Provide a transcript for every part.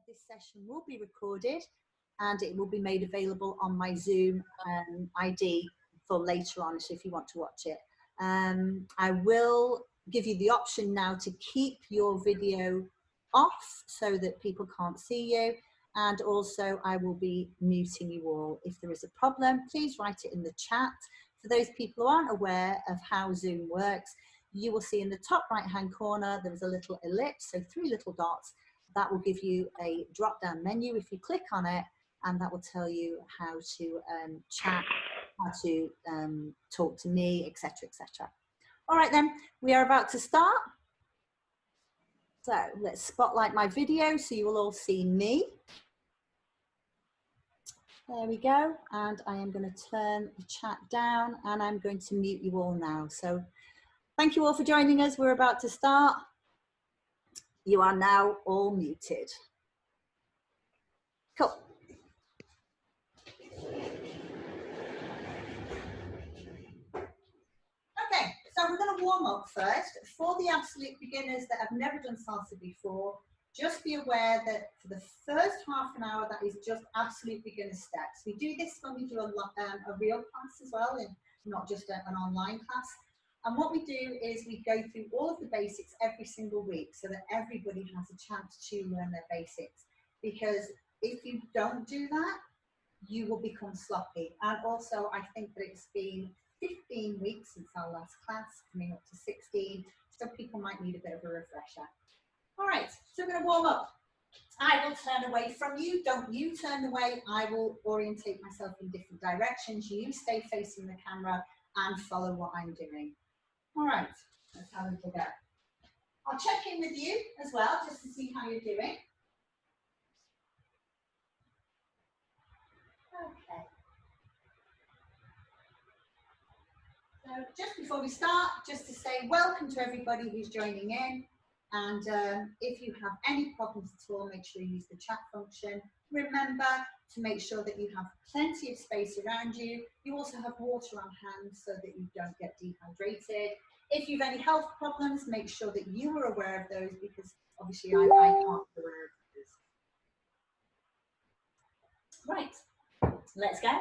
this session will be recorded and it will be made available on my Zoom ID for later on, so if you want to watch it. I will give you the option now to keep your video off so that people can't see you, and also I will be muting you all. If there is a problem, please write it in the chat. For those people who aren't aware of how Zoom works, you will see in the top right hand corner there is a little ellipse, so 3 little dots. That will give you a drop down menu if you click on it, and that will tell you how to chat, how to talk to me, etc, etc. All right then, we are about to start. So let's spotlight my video so you will all see me. There we go, and I am going to turn the chat down and I'm going to mute you all now. So thank you all for joining us. We're about to start. You are now all muted. Cool. Okay, so we're going to warm up first. For the absolute beginners that have never done salsa before, just be aware that for the first half an hour, that is just absolute beginner steps. We do this when we do a real class as well, and not just an online class. And what we do is we go through all of the basics every single week so that everybody has a chance to learn their basics. Because if you don't do that, you will become sloppy. And also, I think that it's been 15 weeks since our last class, coming up to 16, so people might need a bit of a refresher. All right, so we're going to warm up. I will turn away from you. Don't you turn away. I will orientate myself in different directions. You stay facing the camera and follow what I'm doing. All right, let's have a little go. I'll check in with you as well, just to see how you're doing. Okay. So just before we start, just to say welcome to everybody who's joining in. And if you have any problems at all, make sure you use the chat function. Remember to make sure that you have plenty of space around you. You also have water on hand so that you don't get dehydrated. If you have any health problems, make sure that you are aware of those, because obviously I can't be aware of those. Right, let's go.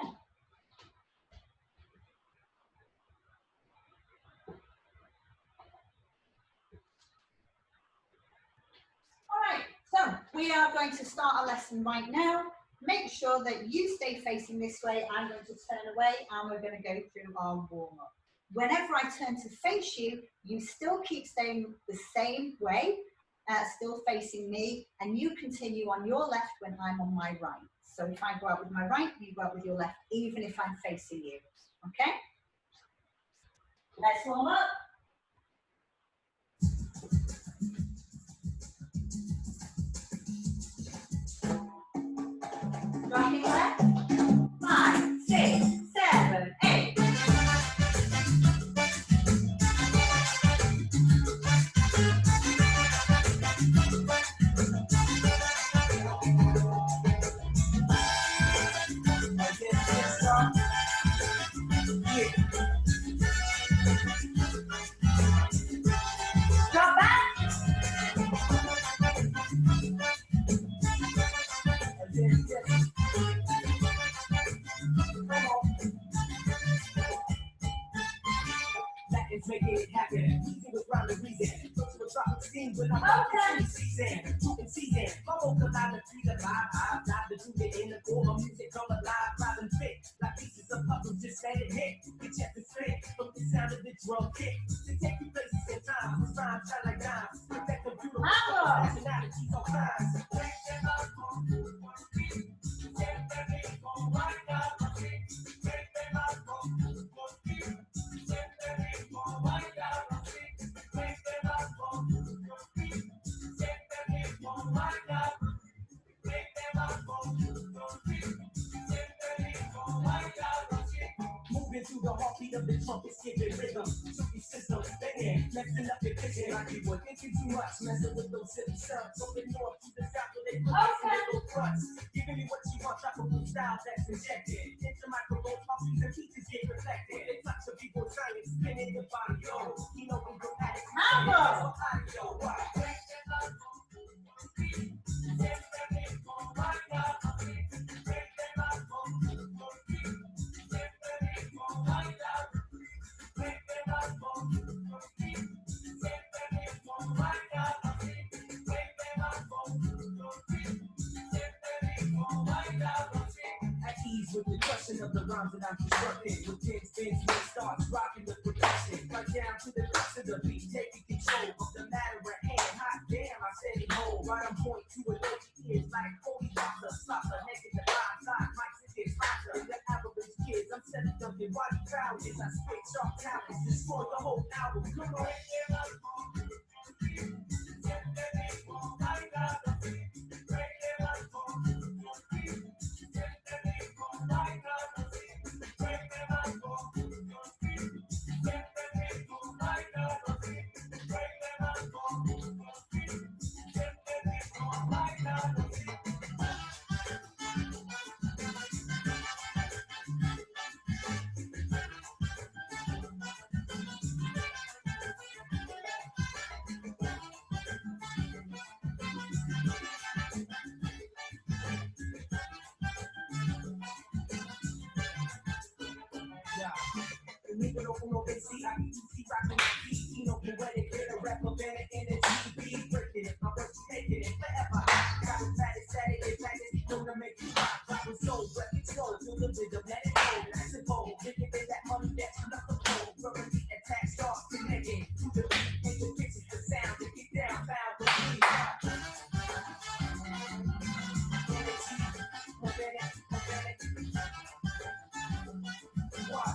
Alright, so we are going to start our lesson right now. Make sure that you stay facing this way. I'm going to turn away and we're going to go through our warm-up. Whenever I turn to face you, you still keep staying the same way, still facing me, and you continue on your left when I'm on my right. So if I go out with my right, you go out with your left, even if I'm facing you. Okay? Let's warm up. Rocking left. 5, 6, 7, 8. Drop back. Make it happen. It was round the reason. So to a tropic scene when I'm in season. Shooting season. My vocal line to the live. I've got to do it in the form of music on the live, live and fit. Like pieces of puzzle just let it hit. Get chest and split from the sound of the drum kick. To take you places in time. With rhymes shine like dimes. With that computer. Nationalities on crimes. Moving through the heartbeat of the trumpet, skipping rhythm, tricky system, banging, messing up your vision. Like people thinking too much, messing with those silly sons. Open north to the south where they put little fronts. Giving me what you want, tropical style that's injected. Into microphone, puppies and teachers get reflected. They touch the people trying to spin in your body, yo. You know we go at it. Audio, what? with the question of the rhymes that I'm constructing. With 10 spins, when it starts rocking the production. Right down to the rest of the beat, taking control of the matter at hand. Hot damn, I said it whole. Right on point to it, ears like holy water. Salsa, neck in the line, side, mics and hits, salsa. In the average kids, I'm setting up in body challenges. I spit sharp talents, destroy the whole album. Come on. Número uno vencida, easy rapping the beat, you know, poetic, hit a rapper, better energy, beat, breaking it, my words taking it forever. Got it fat, it's Saturday, magnet, gonna make you rock, rock with soul, breath control, feel the rhythm, let it go, massive bowl, making it that money that's not the pole, rubber beat attack, start connecting to the beat, and the pitch is the sound, to get down, found with me. Energy, organic, what?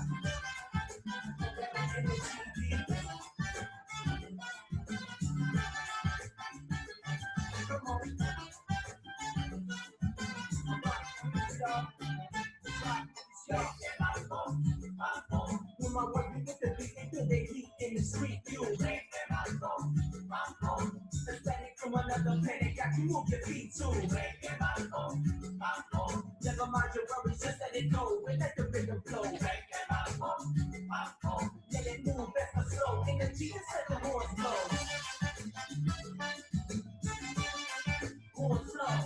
When my work you get the beat until they heat in the street, you make them out. Aesthetic from another planet, got you move your feet too. Make them out. Never mind your worries, just let it go and let the rhythm flow. Make them out. Let it move ever slow. Energy, just let the horns blow. Horns flow.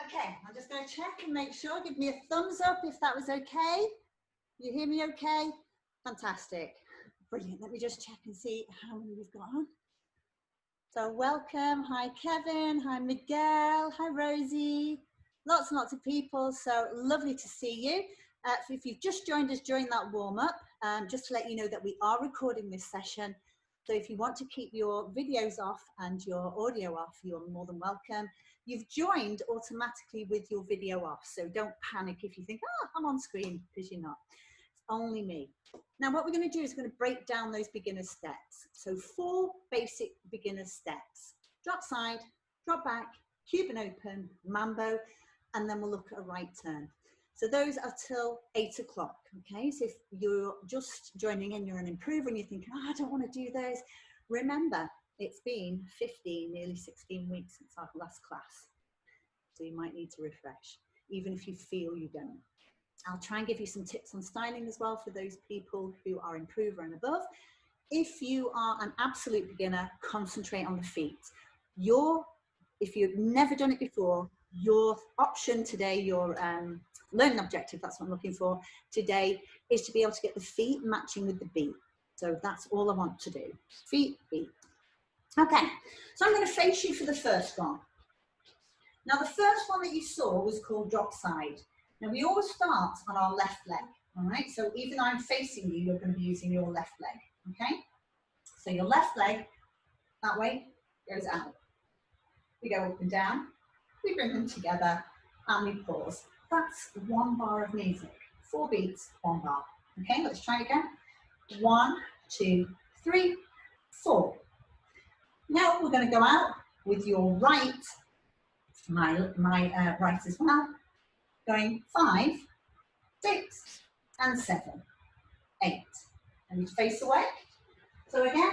Okay, I'm just going to check and make sure. Give me a thumbs up if that was okay. You hear me okay? Fantastic. Brilliant. Let me just check and see how many we've got on. So welcome. Hi, Kevin. Hi, Miguel. Hi, Rosie. Lots and lots of people. So lovely to see you. If you've just joined us during that warm-up, just to let you know that we are recording this session. So if you want to keep your videos off and your audio off, you're more than welcome. You've joined automatically with your video off. So don't panic if you think, oh, I'm on screen, because you're not. It's only me. Now, what we're going to do is we're going to break down those beginner steps. So 4 basic beginner steps. Drop side, drop back, Cuban open, mambo, and then we'll look at a right turn. So those are till 8 o'clock, okay? So if you're just joining in, you're an improver and you're thinking, oh, I don't want to do those. Remember, it's been 15, nearly 16 weeks since our last class. So you might need to refresh, even if you feel you don't. I'll try and give you some tips on styling as well for those people who are improver and above. If you are an absolute beginner, concentrate on the feet. If you've never done it before, your option today, your learning objective, that's what I'm looking for today, is to be able to get the feet matching with the beat. So that's all I want to do. Feet, beat. Okay, so I'm going to face you for the first one. Now the first one that you saw was called drop side. Now we always start on our left leg, all right? So even though I'm facing you, you're going to be using your left leg, okay? So your left leg, that way, goes out. We go up and down, we bring them together, and we pause. That's 1 bar of music. 4 beats, 1 bar. Okay, let's try again. 1, 2, 3, 4. Now we're going to go out with your right, my right as well, going 5, 6, and 7, 8. And you face away. So again,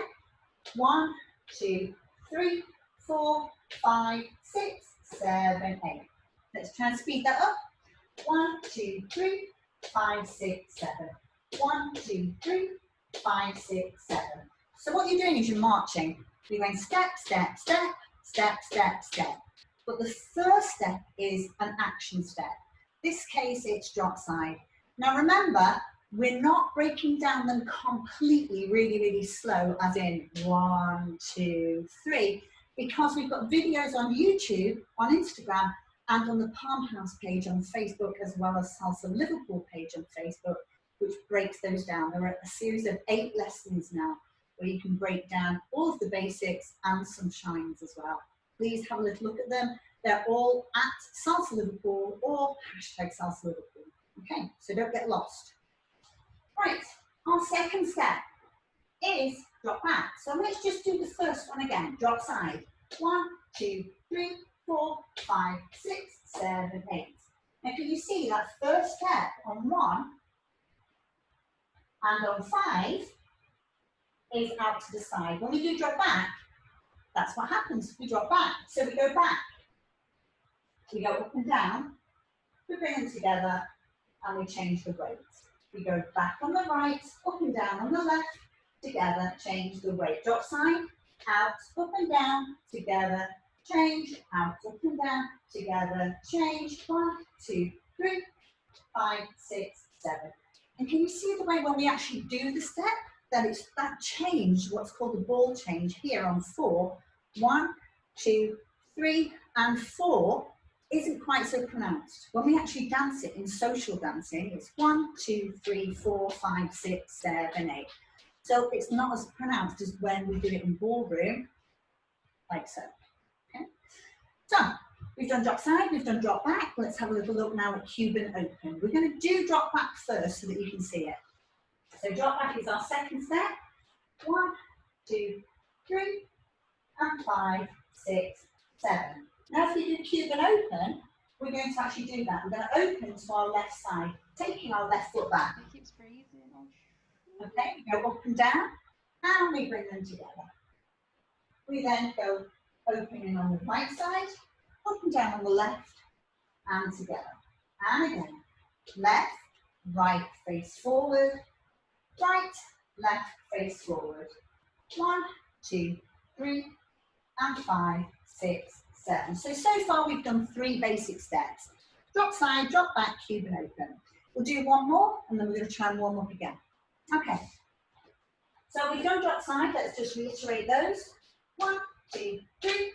1, 2, 3, 4, 5, 6, 7, 8. Let's try and speed that up. 1, 2, 3, 5, 6, 7. 1, 2, 3, 5, 6, 7. So what you're doing is you're marching. You're going step, step, step, step, step, step. But the first step is an action step. This case, it's drop side. Now remember, we're not breaking down them completely, really, really slow, as in 1, 2, 3, because we've got videos on YouTube, on Instagram, and on the Palm House page on Facebook, as well as Salsa Liverpool page on Facebook, which breaks those down. There are a series of 8 lessons now where you can break down all of the basics and some shines as well. Please have a little look at them. They're all at Salsa Liverpool or hashtag Salsa Liverpool. Okay, so don't get lost. Right, our second step is drop back. So let's just do the first one again. Drop side. 1, 2, 3, 4, 5, 6, 7, 8. Now can you see that first step on 1 and on 5 is out to the side. When we do drop back, that's what happens. We drop back. So we go back. We go up and down. We bring them together and we change the weight. We go back on the right, up and down on the left, together, change the weight. Drop side, out, up and down, together, change, out, up and down, together, change. 1, 2, 3, 5, 6, 7. And can you see the way when we actually do the step, that it's that change, what's called the ball change here on 4. 1, 2, 3, and 4 isn't quite so pronounced. When we actually dance it in social dancing, it's 1, 2, 3, 4, 5, 6, 7, 8. So it's not as pronounced as when we do it in ballroom, like so. Okay. So we've done drop side, we've done drop back. Let's have a little look now at Cuban open. We're going to do drop back first so that you can see it. So drop back is our second step. 1, 2, 3, and 5, 6, 7. Now if we do Cuban open, we're going to actually do that. We're going to open to our left side, taking our left foot back. It keeps breathing. Okay, we go up and down, and we bring them together. We then go opening on the right side, up and down on the left, and together. And again, left, right, face forward, right, left, face forward. 1, 2, 3, and 5, 6, 7. So far we've done 3 basic steps. Drop side, drop back, Cuban open. We'll do one more, and then we're going to try and warm up again. Okay. So we've done drop side. Let's just reiterate those. 1, 2, 3,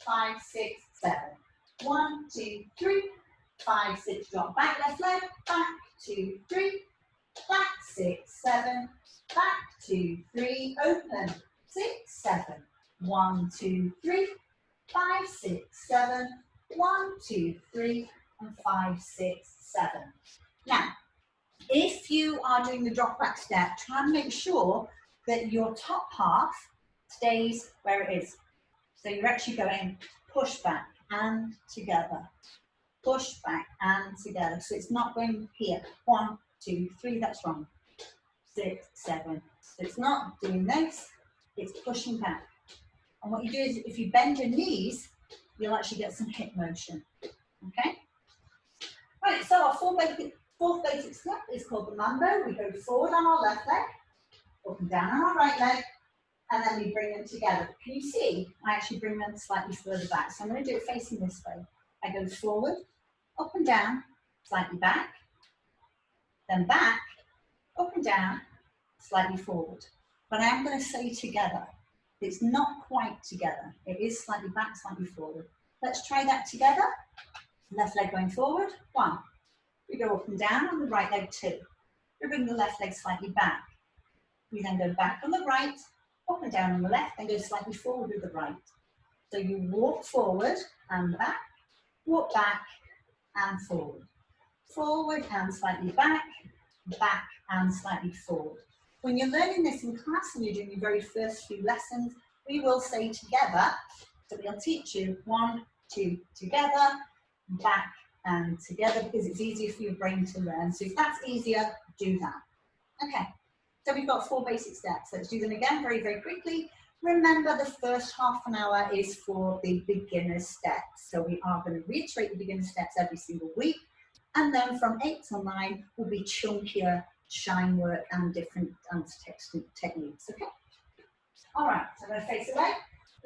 5, 6, 7. 1, 2, 3, 5, 6. Drop back, left leg, back, 2, 3, back, 6, 7, back, 2, 3, open, 6, 7. 1, 2, 3, 5, 6, 7. 1, 2, 3, and 5, 6, 7. Now, if you are doing the drop back step, try and make sure that your top half stays where it is. So you're actually going push back and together, push back and together. So it's not going here. 1, 2, 3, that's wrong. 6, 7. So it's not doing this, it's pushing back. And what you do is if you bend your knees, you'll actually get some hip motion. Okay? Right, so our fourth basic step is called the mambo. We go forward on our left leg, up and down on our right leg, and then we bring them together. Can you see? I actually bring them slightly further back. So I'm going to do it facing this way. I go forward, up and down, slightly back, then back, up and down, slightly forward. But I am going to say together. It's not quite together. It is slightly back, slightly forward. Let's try that together. Left leg going forward, 1. We go up and down on the right leg, 2. We bring the left leg slightly back. We then go back on the right, up and down on the left, and go slightly forward with the right. So you walk forward and back, walk back and forward. Forward and slightly back, back and slightly forward. When you're learning this in class and you're doing your very first few lessons, we will say together, so we'll teach you 1, 2, together, back and together, because it's easier for your brain to learn. So if that's easier, do that. Okay, so we've got 4 basic steps. Let's do them again very, very quickly. Remember, the first half an hour is for the beginner steps. So we are going to reiterate the beginner steps every single week. And then from 8 till 9 will be chunkier shine work and different dance techniques, okay? All right, so I'm going to face away.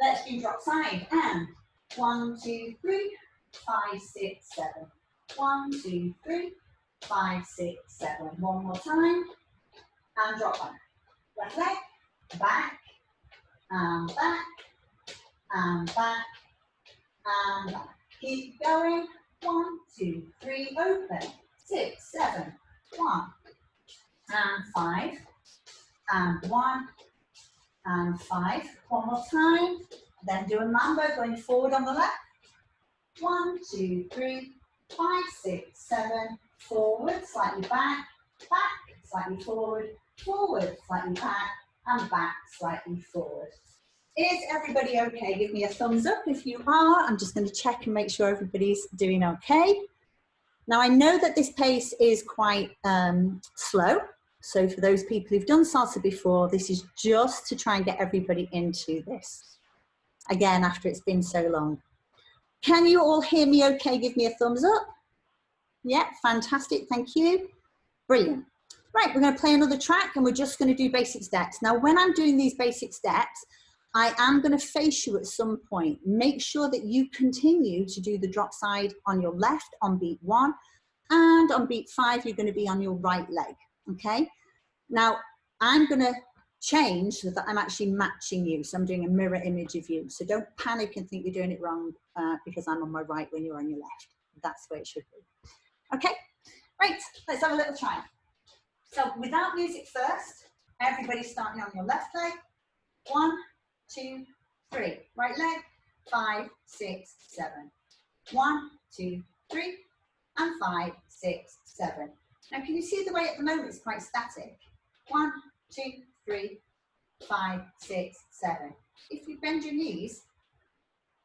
Let's do drop side and 1, 2, 3, 5, 6, 7. 1, 2, 3, 5, 6, 7. One more time. And drop back. Left leg, back, and back, and back, and back. Keep going. 1, 2, 3, open. 6, 7. 1, and 5, and 1, and 5. One more time. Then do a mambo going forward on the left. 1, 2, 3, 5, 6, 7. Forward, slightly back, back, slightly forward, forward, slightly back, and back, slightly forward. Is everybody okay? Give me a thumbs up if you are. I'm just going to check and make sure everybody's doing okay. Now, I know that this pace is quite slow. So for those people who've done salsa before, this is just to try and get everybody into this. Again, after it's been so long. Can you all hear me okay? Give me a thumbs up. Yeah, fantastic, thank you. Brilliant. Right, we're going to play another track and we're just going to do basic steps. Now, when I'm doing these basic steps, I am going to face you at some point. Make sure that you continue to do the drop side on your left on beat 1, and on beat 5, you're going to be on your right leg, okay? Now, I'm going to change so that I'm actually matching you. So I'm doing a mirror image of you. So don't panic and think you're doing it wrong because I'm on my right when you're on your left. That's the way it should be. Okay, right, let's have a little try. So without music first, everybody's starting on your left leg. 1, 2, 3. Right leg, 5, 6, 7. 1, 2, 3, and 5, 6, 7. Now can you see the way at the moment it's quite static? 1, 2, 3, 5, 6, 7. If you bend your knees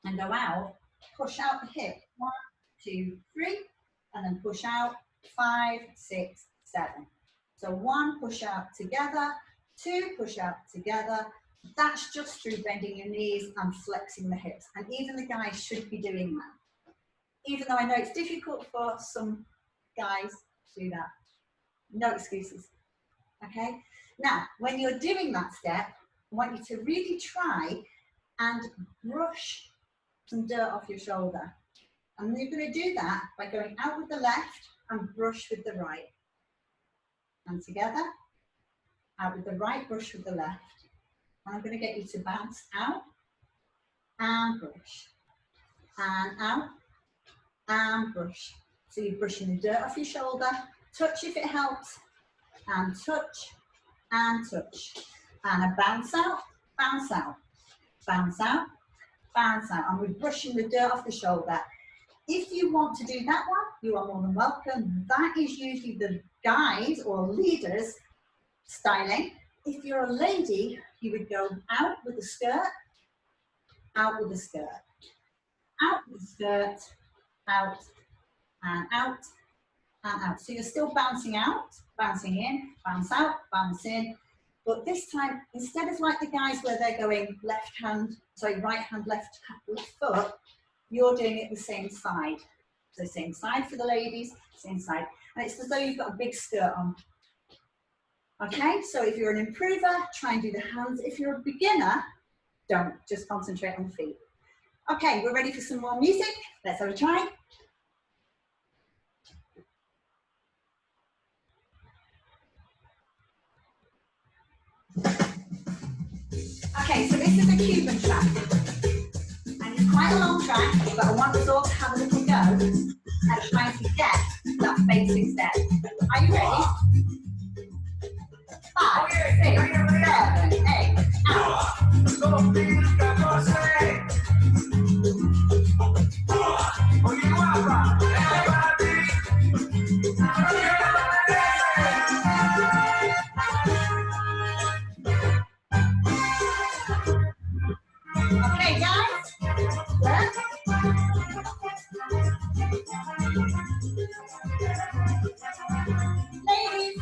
and go out, push out the hip. 1, 2, 3, and then push out. 5, 6, 7. So 1, push out together. 2, push out together. That's just through bending your knees and flexing the hips. And even the guys should be doing that. Even though I know it's difficult for some guys to do that. No excuses. Okay? Now, when you're doing that step, I want you to really try and brush some dirt off your shoulder. And you're going to do that by going out with the left and brush with the right. And together, out with the right, brush with the left. And I'm going to get you to bounce out and brush. And out and brush. So you're brushing the dirt off your shoulder. Touch if it helps. And touch and touch. And a bounce out, bounce out, bounce out, bounce out. And we're brushing the dirt off the shoulder. If you want to do that one, you are more than welcome. That is usually the guys or leaders styling. If you're a lady, you would go out with the skirt, out with the skirt, out with the skirt, out, and out, and out. So you're still bouncing out, bouncing in, bounce out, bounce in. But this time, instead of like the guys where they're going right hand, left foot, you're doing it the same side. So same side for the ladies, same side. And it's as though you've got a big skirt on. Okay, so if you're an improver, try and do the hands. If you're a beginner, don't, just concentrate on the feet. Okay, we're ready for some more music. Let's have a try. Okay, so this is a Cuban track. And it's quite a long track, but I want us all to have a little go at trying to get that basic step. Are you ready? 5, 6, 7, 8, out. Okay, guys. Good. Ladies.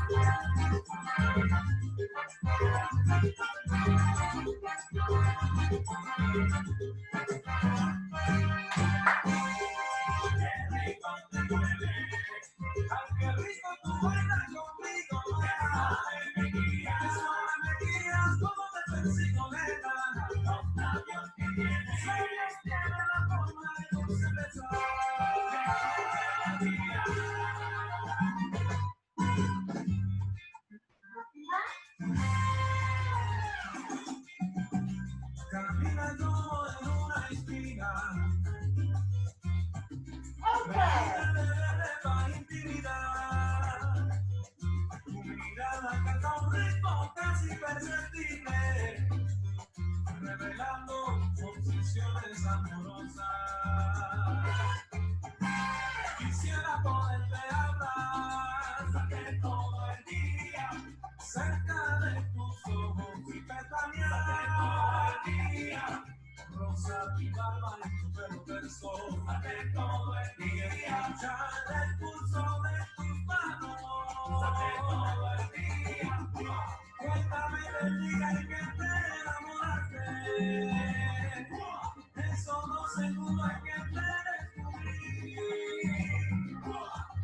día en que te enamoraste, esos 2 segundos en que te descubrí,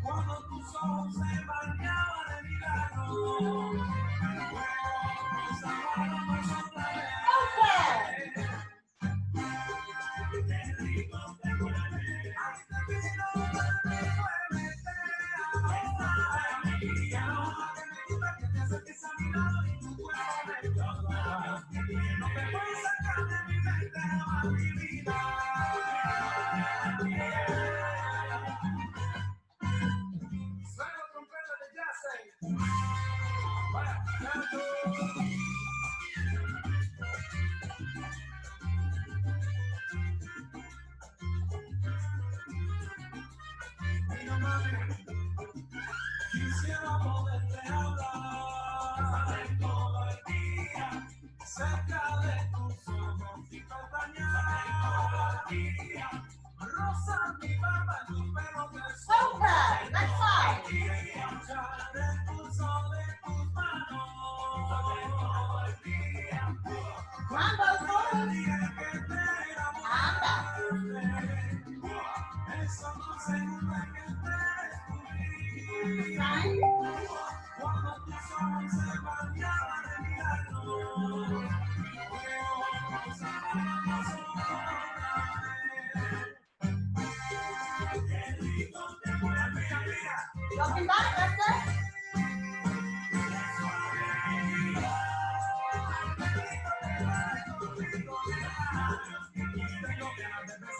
cuando tus ojos se bañaban en milagro, luego nos amamos otra vez. Qué rico te vuelve, ay, te pido, mami, muévete ahora. Ya no que me gusta que te acerques a mi lado y tu cuerpo me toca. No te voy a sacar de mi mente jamás, mi vida. Suena trompeta de jazz. Vaya, canto. Mira, mami, quisiera poderte hablar todo el día cerca de tus ojos y pestañear, rozar mi barba en tus pelos del sol. Okay, next side. Y escuchar el pulso de tus manos. Mambo El forward. día que te enamoraste, esos 2 segundos en que te descubrí, Side. cuando tus ojos se bañaban en milagro, luego nos amamos otra vez. Qué rico te vuelve, amiga. Jumping back, that's it.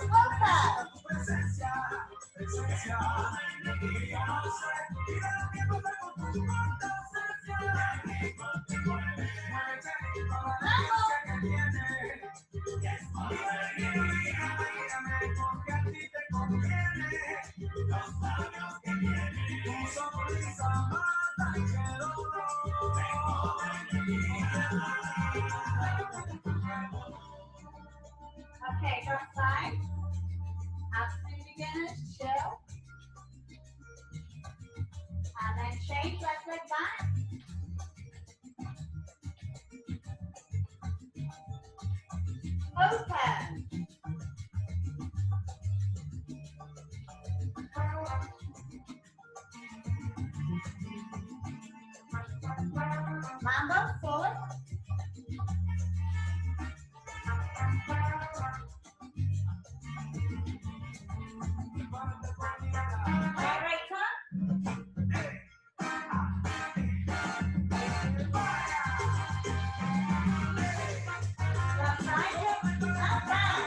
Okay. Tu presencia, y yo no sé, mira lo que pasa con tu corta ausencia. Muévete toda la gracia que tienes. Mírame, porque a ti te conviene. Los labios que tienes, tu sonrisa mata y quiero Okay, first side. Absolute beginners, chill. And then change, left leg back. Open. Mambo, forward. Right turn. Left side, up, down.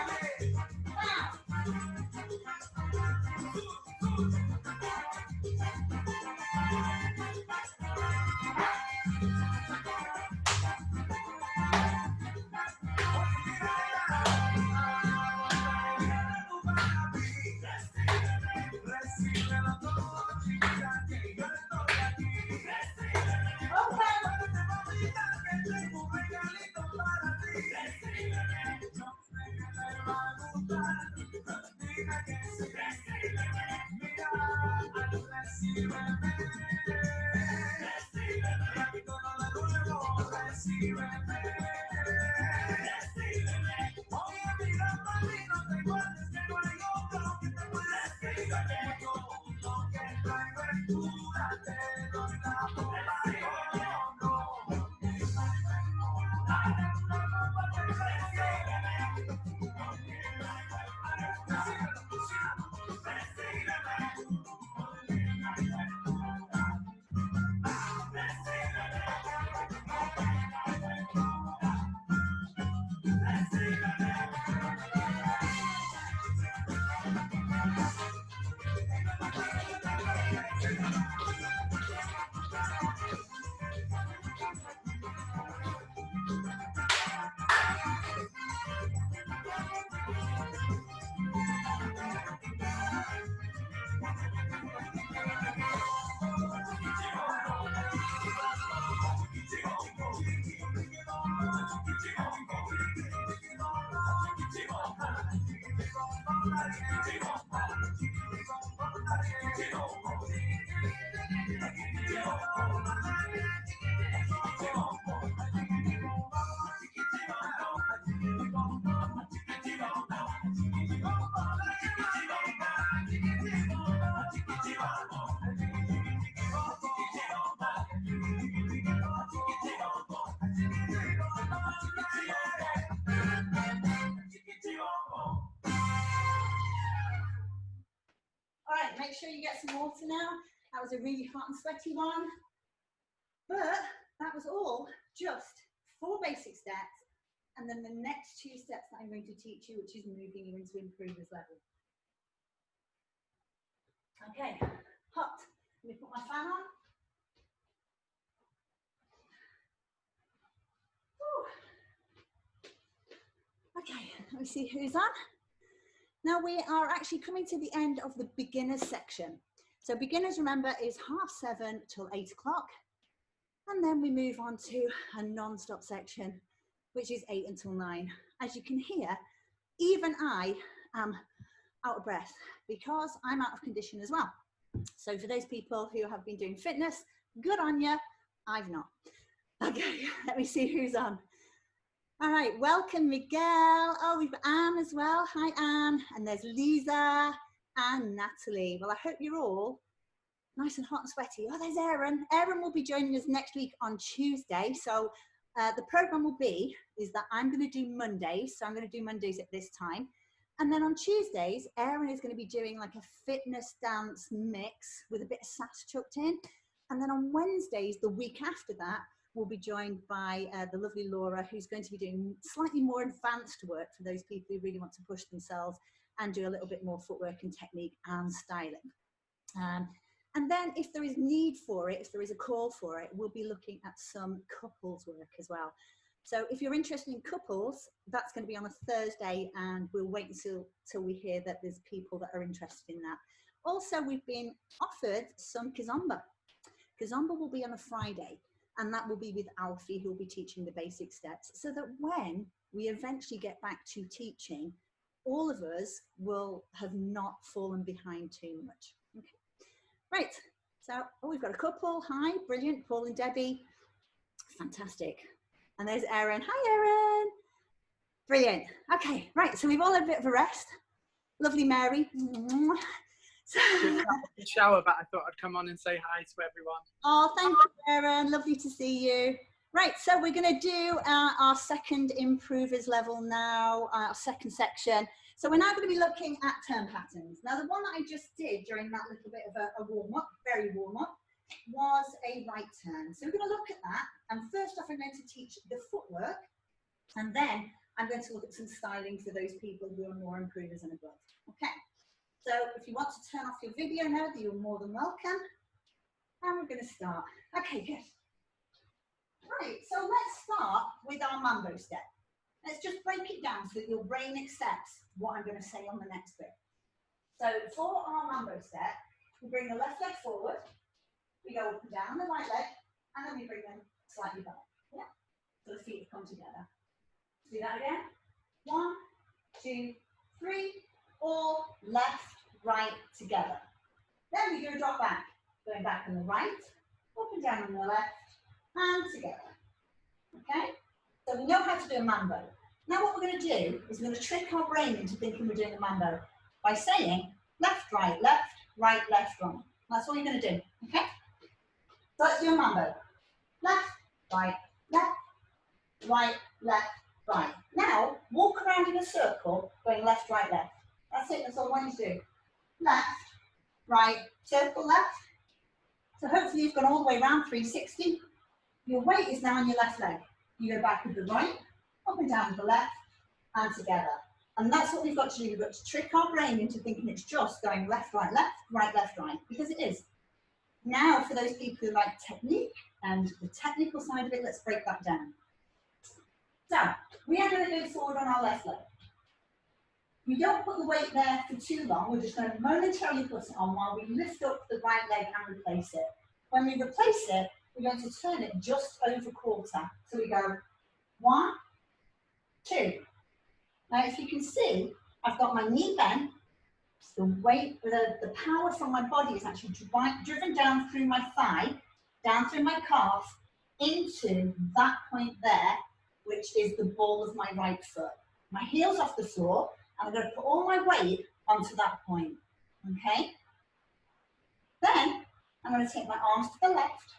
sure you get some water now. That was a really hot and sweaty one. But that was all just 4 basic steps. And then the next 2 steps that I'm going to teach you, which is moving you into improver's level. Okay, hot. Let me put my fan on. Whew. Okay, let me see who's on. Now we are actually coming to the end of the beginners section. So beginners, remember, is 7:30 till 8 o'clock. And then we move on to a non-stop section, which is 8 until 9. As you can hear, even I am out of breath because I'm out of condition as well. So for those people who have been doing fitness, good on you. I've not. Okay, let me see who's on. All right, welcome Miguel. Oh, we've got Anne as well. Hi Anne. And there's Lisa and Natalie. Well, I hope you're all nice and hot and sweaty. Oh, there's Erin. Erin will be joining us next week on Tuesday. So the program will be is that I'm going to do Mondays. So I'm going to do Mondays at this time. And then on Tuesdays, Erin is going to be doing like a fitness dance mix with a bit of sass chucked in. And then on Wednesdays, the week after that, we'll be joined by the lovely Laura, who's going to be doing slightly more advanced work for those people who really want to push themselves and do a little bit more footwork and technique and styling. And then if there is need for it, if there is a call for it, we'll be looking at some couples work as well. So if you're interested in couples, that's going to be on a Thursday, and we'll wait until we hear that there's people that are interested in that. Also, we've been offered some Kizomba. Kizomba will be on a Friday, and that will be with Alfie, who will be teaching the basic steps, so that when we eventually get back to teaching, all of us will have not fallen behind too much. Okay. Right, so we've got a couple. Hi, brilliant, Paul and Debbie. Fantastic. And there's Erin. Hi, Erin. Brilliant. Okay, right, so we've all had a bit of a rest. Lovely Mary. So, shower, but I thought I'd come on and say hi to everyone. Oh, thank you, Erin. Lovely to see you. Right, so we're going to do our second improvers level now, our second section. So we're now going to be looking at turn patterns. Now, the one that I just did during that little bit of a warm-up, very warm-up, was a right turn. So we're going to look at that. And first off, I'm going to teach the footwork. And then I'm going to look at some styling for those people who are more improvers and above. Okay. So if you want to turn off your video now, you're more than welcome. And we're going to start. Okay, good. Right, so let's start with our mambo step. Let's just break it down so that your brain accepts what I'm going to say on the next bit. So for our mambo step, we bring the left leg forward, we go up and down the right leg, and then we bring them slightly back. Yeah, so the feet come together. Let's do that again. 1, 2, 3, all left, right, together. Then we do a drop back, going back on the right, up and down on the left, and together. Okay? So we know how to do a mambo. Now what we're going to do is we're going to trick our brain into thinking we're doing a mambo by saying left, right, left, right, left, right. That's all you're going to do. Okay? So let's do a mambo. Left, right, left, right, left, right. Now walk around in a circle going left, right, left. That's it. That's all I want you to do. Left, right, circle, left. So hopefully you've gone all the way around 360. Your weight is now on your left leg. You go back with the right, up and down with the left, and together. And that's what we've got to do. We've got to trick our brain into thinking it's just going left, right, left, right, because it is. Now, for those people who like technique and the technical side of it, let's break that down. So, we are going to go forward on our left leg. We don't put the weight there for too long. We're just going to momentarily put it on while we lift up the right leg and replace it. When we replace it, we're going to turn it just over quarter. So we go 1, 2. Now, if you can see, I've got my knee bent. The weight, the power from my body is actually driven down through my thigh, down through my calf, into that point there, which is the ball of my right foot. My heel's off the floor, and I'm going to put all my weight onto that point. Okay? Then, I'm going to take my arms to the left.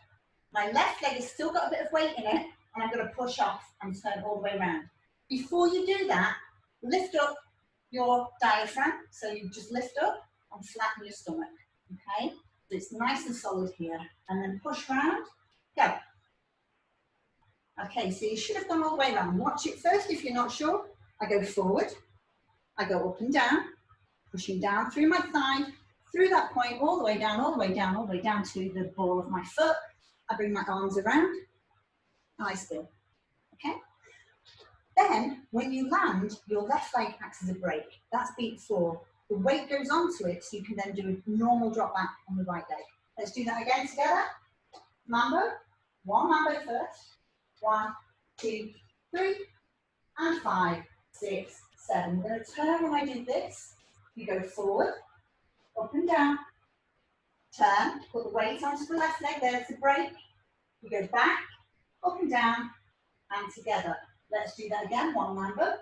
My left leg has still got a bit of weight in it, and I'm going to push off and turn all the way around. Before you do that, lift up your diaphragm. So you just lift up and flatten your stomach. Okay, so it's nice and solid here. And then push round, go. Okay, so you should have gone all the way around. Watch it first if you're not sure. I go forward, I go up and down, pushing down through my thigh, through that point, all the way down, all the way down, all the way down to the ball of my foot. I bring my arms around, lie still, okay? Then, when you land, your left leg acts as a brake. That's beat 4. The weight goes onto it, so you can then do a normal drop back on the right leg. Let's do that again together. Mambo, 1 mambo first. 1, 2, 3, and 5, 6, 7. I'm going to turn when I do this. You go forward, up and down, turn, put the weight onto the left leg, there's the brake. You go back, up and down, and together. Let's do that again. 1 mambo.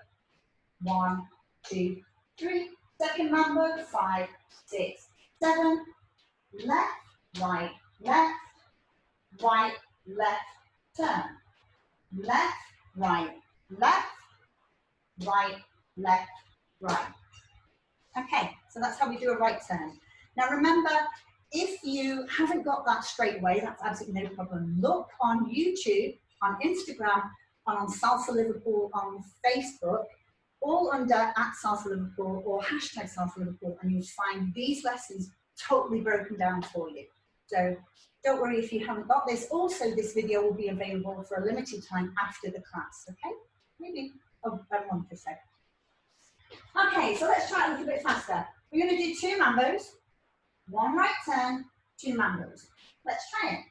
1, 2, 3. Second mambo. 5, 6, 7. Left, right, left, right, left, turn. Left, right, left, right, left, right. Okay, so that's how we do a right turn. Now remember, if you haven't got that straight away, that's absolutely no problem. Look on YouTube, on Instagram, and on Salsa Liverpool on Facebook, all under @SalsaLiverpool or #SalsaLiverpool, and you'll find these lessons totally broken down for you. So don't worry if you haven't got this. Also, this video will be available for a limited time after the class, okay? Maybe a month or so. Okay, so let's try it a little bit faster. We're going to do 2 mambos, 1 right turn, 2 mambos. Let's try it.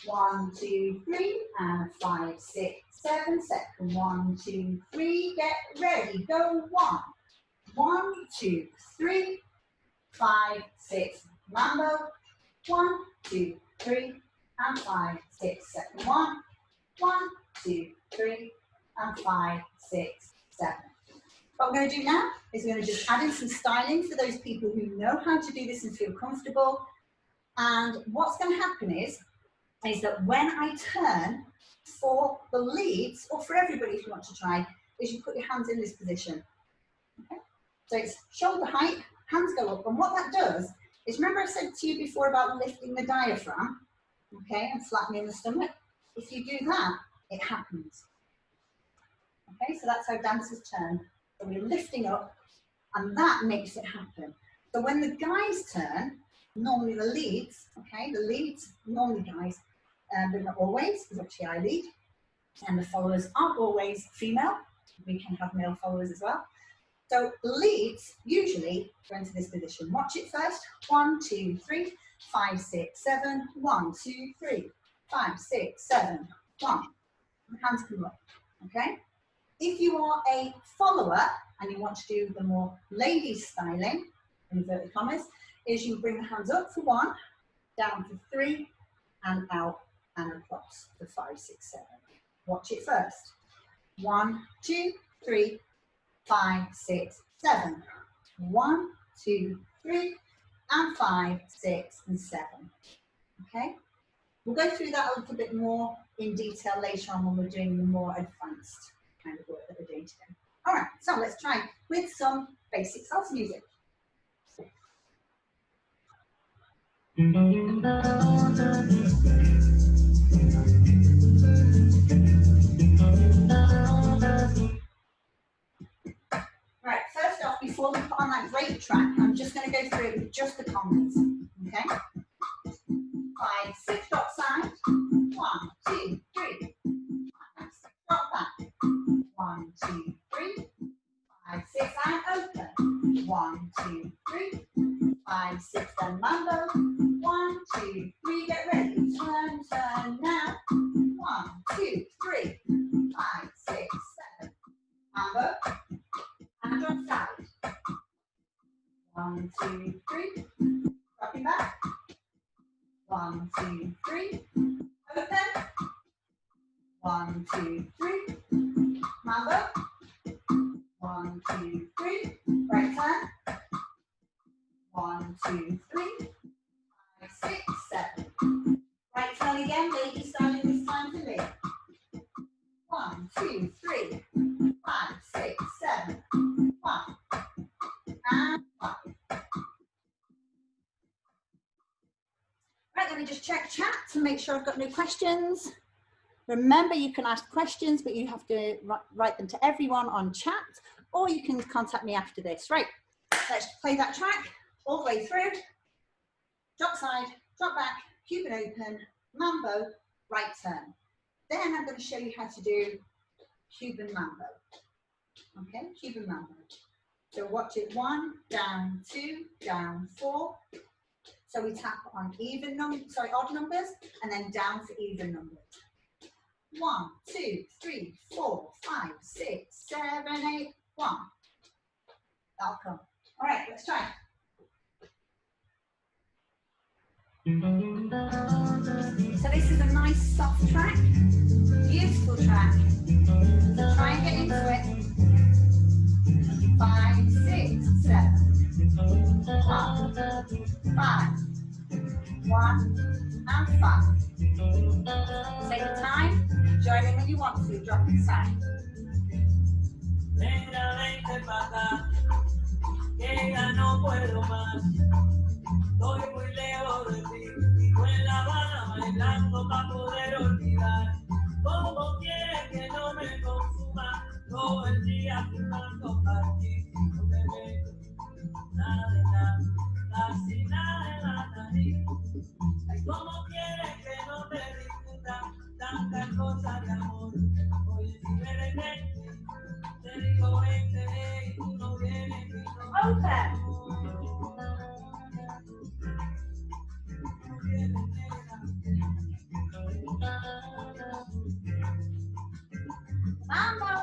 1, 2, 3, and 5, 6, 7. Second, 1, 2, 3. Get ready. Go 1, 1, 2, 3, 5, 6. Mambo. 1, 2, 3, and 5, 6. Second 1, 1, 2, 3, and 5, 6, 7. What we're going to do now is we're going to just add in some styling for those people who know how to do this and feel comfortable. And what's going to happen is that when I turn for the leads, or for everybody if you want to try, is you put your hands in this position. Okay? So it's shoulder height, hands go up, and what that does is, remember I said to you before about lifting the diaphragm, okay, and flattening the stomach? If you do that, it happens. Okay, so that's how dancers turn. So we're lifting up, and that makes it happen. So when the guys turn, normally the leads, okay, the leads, normally guys, but not always, because actually I lead, and the followers aren't always female. We can have male followers as well. So the leads usually go into this position. Watch it first. 1, 2, 3, 5, 6, 7. 1, 2, 3, 5, 6, 7. 1. The hands come up. Okay. If you are a follower and you want to do the more ladies styling, inverted commas, is you bring the hands up for 1, down for 3, and out and across for 5, 6, 7. Watch it first. 1, 2, 3, 5, 6, 7. 1, 2, 3, and 5, 6, and 7. Okay? We'll go through that a little bit more in detail later on when we're doing the more advanced kind of work that we're doing today. All right, so let's try with some basic salsa music. Right, first off, before we put on that great track, I'm just going to go through it with just the congas. Okay? 5, 6, drop side. 1, 2, 3. 5, 6, drop back. 1, 2, 3. 5, 6, and open. 1, 2, 3. 5, 6, then mambo. 1, 2, 3, get ready. Turn, turn now. 1, 2, 3. 5, 6, 7. Mambo. And drop side. 1, 2, 3. Dropping back. 1, 2, 3. Open. 1, 2, 3. Mambo. 1, 2, 3. Right turn. 1, 2, 3. 5, 6, 7. Right turn again. Lady styling this time for me. 1, 2, 3. 5, 6, 7. 1. And 5. check chat to make sure I've got no questions. Remember, you can ask questions, but you have to write them to everyone on chat, or you can contact me after this. Right, let's play that track all the way through. Drop side, drop back, Cuban open, mambo, right turn. Then I'm going to show you how to do Cuban mambo. Okay, Cuban mambo. So watch it, 1, down, 2, down, 4. So we tap on odd numbers, and then down for even numbers. 1, 2, 3, 4, 5, 6, 7, 8, 1. That'll come. All right, let's try. So this is a nice soft track, beautiful track. So try and get into it. 5, 6, 7. 1, 5. 1 and 5. Take your time. Join in when you want to. Drop inside. Negra, vente pa' acá, que ya no puedo más. Estoy muy lejos de ti, vivo en La Habana bailando pa' poder olvidar. ¿Cómo quieres que no me consuma todo el día fumando para ti? No te meto nada de nada, casi nada en la nariz. Ay, ¿cómo quieres que no te discuta tantas cosas de amor? Oye, si eres gente, te digo vente y tú no vienes y no Open. Mambo.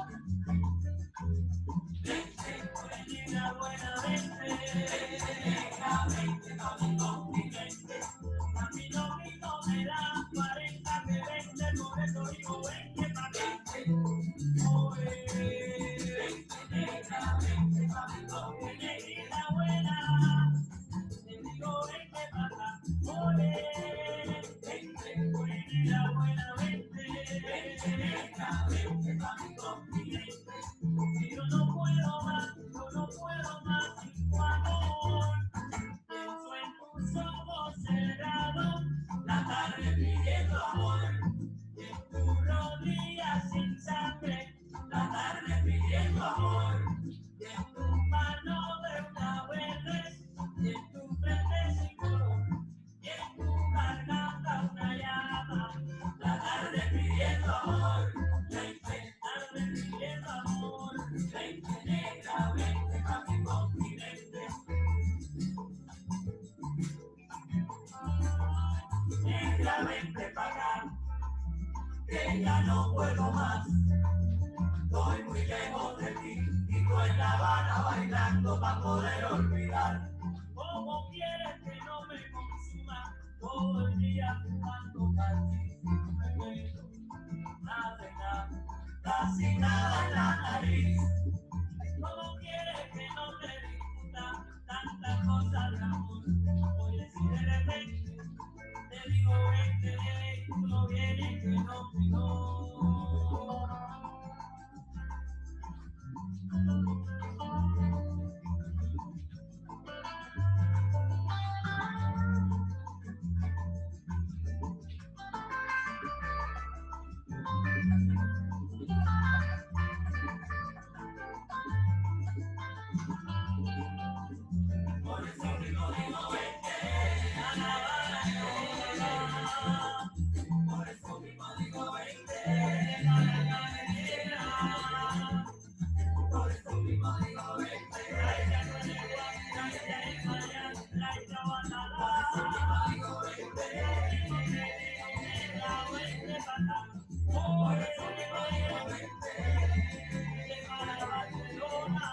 Yo no puedo más, yo no puedo más sin tu amor. Pienso en tus ojos cerrados, la tarde pidiendo amor. Y en tus rodillas sin sangre, la tarde pidiendo amor. Y en tus manos de una vez, y en tu frente sin color. Y en tu garganta una llama, la tarde pidiendo amor. La tarde pidiendo amor. Vente negra, vente pa' mi continente. Negra, vente pa' acá, que ya no puedo más. Estoy muy lejos de ti, vivo en La Habana bailando pa' poder olvidar. ¿Cómo quieres que no me consuma todo el día fumando casi? No me meto nada de nada, casi nada en la nariz. ¿Cómo quieres que no te discuta tantas cosas de amor? Oye, si de repente te digo vente y tú no vienes, que no, que no. Por eso digo vente, a La Habana negra. Por eso mismo digo vente, a La Habana negra. Por eso mismo digo vente, ay, ya no le voy a ay, ya va a la. Por eso mismo digo vente, negra, vente pa' acá. Por eso mismo digo vente, para Barcelona.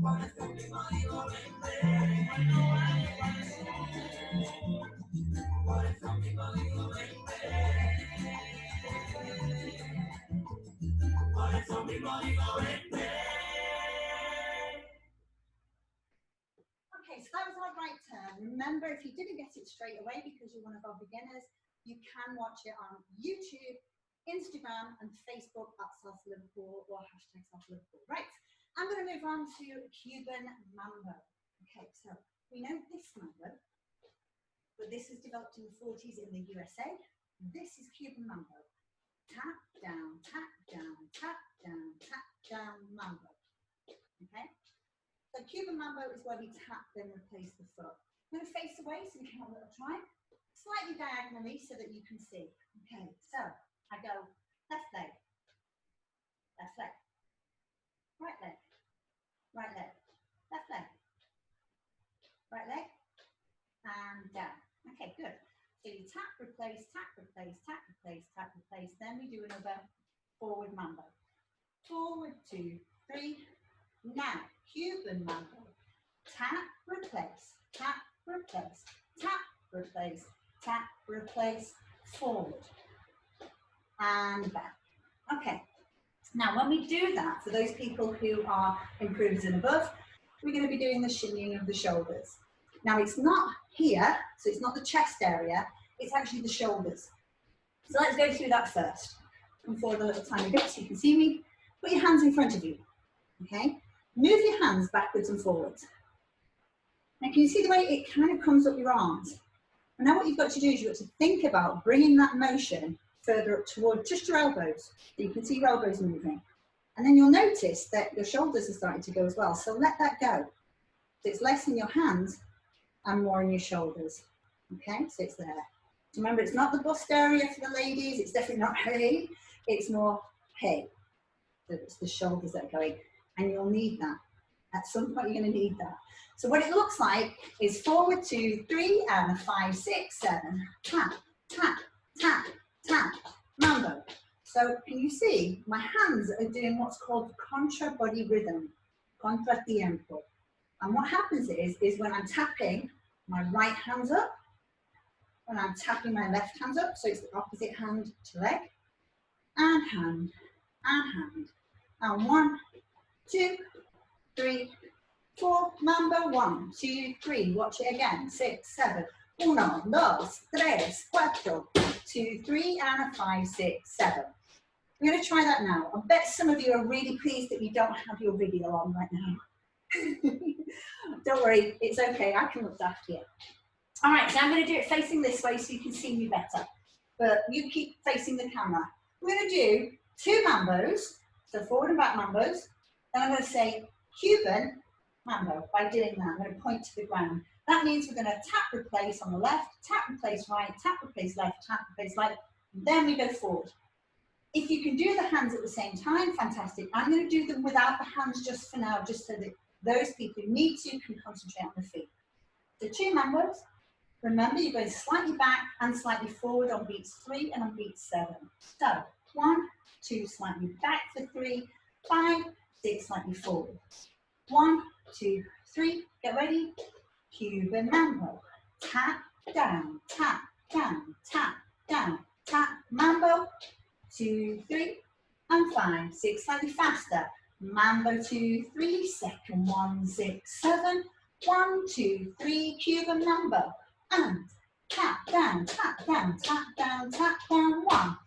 Por eso mismo digo vente, bueno, vale para el sur. Por eso mismo digo vente. Por eso mismo digo vente. Okay, so that was our right turn. Remember, if you didn't get it straight away because you're one of our beginners, you can watch it on YouTube, Instagram, and Facebook at Salsa Liverpool or hashtag Salsa Liverpool. Right, I'm going to move on to Cuban mambo. Okay, so we know this mambo. but this was developed in the 40s in the USA. This is Cuban Mambo. Tap, down, tap, down, tap, down, tap, down, mambo. Okay? So Cuban Mambo is where we tap, then replace the foot. I'm going to face away so we can have a little try. Slightly diagonally so that you can see. Okay, so I go left leg, right leg, right leg, left leg, right leg, and down. Okay, good. So you tap, replace, tap, replace, tap, replace, tap, replace. Then we do another forward mambo. Forward, 2, 3. Now, Cuban mambo. Tap, replace, tap, replace, tap, replace, tap, replace, forward. And back. Okay. Now, when we do that, for those people who are improvers and above, we're going to be doing the shinnying of the shoulders. Now, it's not here, so it's not the chest area, it's actually the shoulders. So let's go through that first. Come forward a little tiny bit so you can see me. Put your hands in front of you, okay? Move your hands backwards and forwards. Now, can you see the way it kind of comes up your arms? And now what you've got to do is you've got to think about bringing that motion further up toward just your elbows. So you can see your elbows moving. And then you'll notice that your shoulders are starting to go as well. So let that go. So it's less in your hands and more in your shoulders. Okay, so it's there. Remember, it's not the bust area for the ladies. It's definitely not hey. It's more hey. So it's the shoulders that are going. And you'll need that. At some point, you're going to need that. So what it looks like is forward, 2, 3, and 5, 6, 7. Tap, tap, tap, tap. Mambo. So can you see my hands are doing what's called contra body rhythm, contra tiempo. And what happens is when I'm tapping my right hands up, when I'm tapping my left hands up, so it's the opposite hand to leg, and hand, and hand. And 1, 2, 3, 4, mambo, 1, 2, 3, watch it again, 6, 7, 1, 2, 3, 4, 2, 3, and 5, 6, 7. We're going to try that now. I bet some of you are really pleased that you don't have your video on right now. Don't worry, it's okay, I can look after you. All right, so I'm going to do it facing this way so you can see me better. But you keep facing the camera. We're going to do 2 mambos, so forward and back mambos. Then I'm going to say Cuban mambo by doing that. I'm going to point to the ground. That means we're going to tap, replace on the left, tap, replace right, tap, replace left, tap, replace right. Then we go forward. If you can do the hands at the same time, fantastic. I'm going to do them without the hands just for now, just so that those people who need to can concentrate on the feet. So 2 mambos. Remember, you're going slightly back and slightly forward on beats 3 and on beats 7. So 1, 2, slightly back for 3, 5, 6, slightly forward. 1, 2, 3, get ready. Cuban mambo. Tap, down, tap, down, tap, down, tap, mambo. 2, 3, and 5, 6, slightly faster. Mambo 2, 3, second 1, 6, 7. 1, 2, 3, Cuban mambo. And tap down, tap down, tap down, tap down, 1.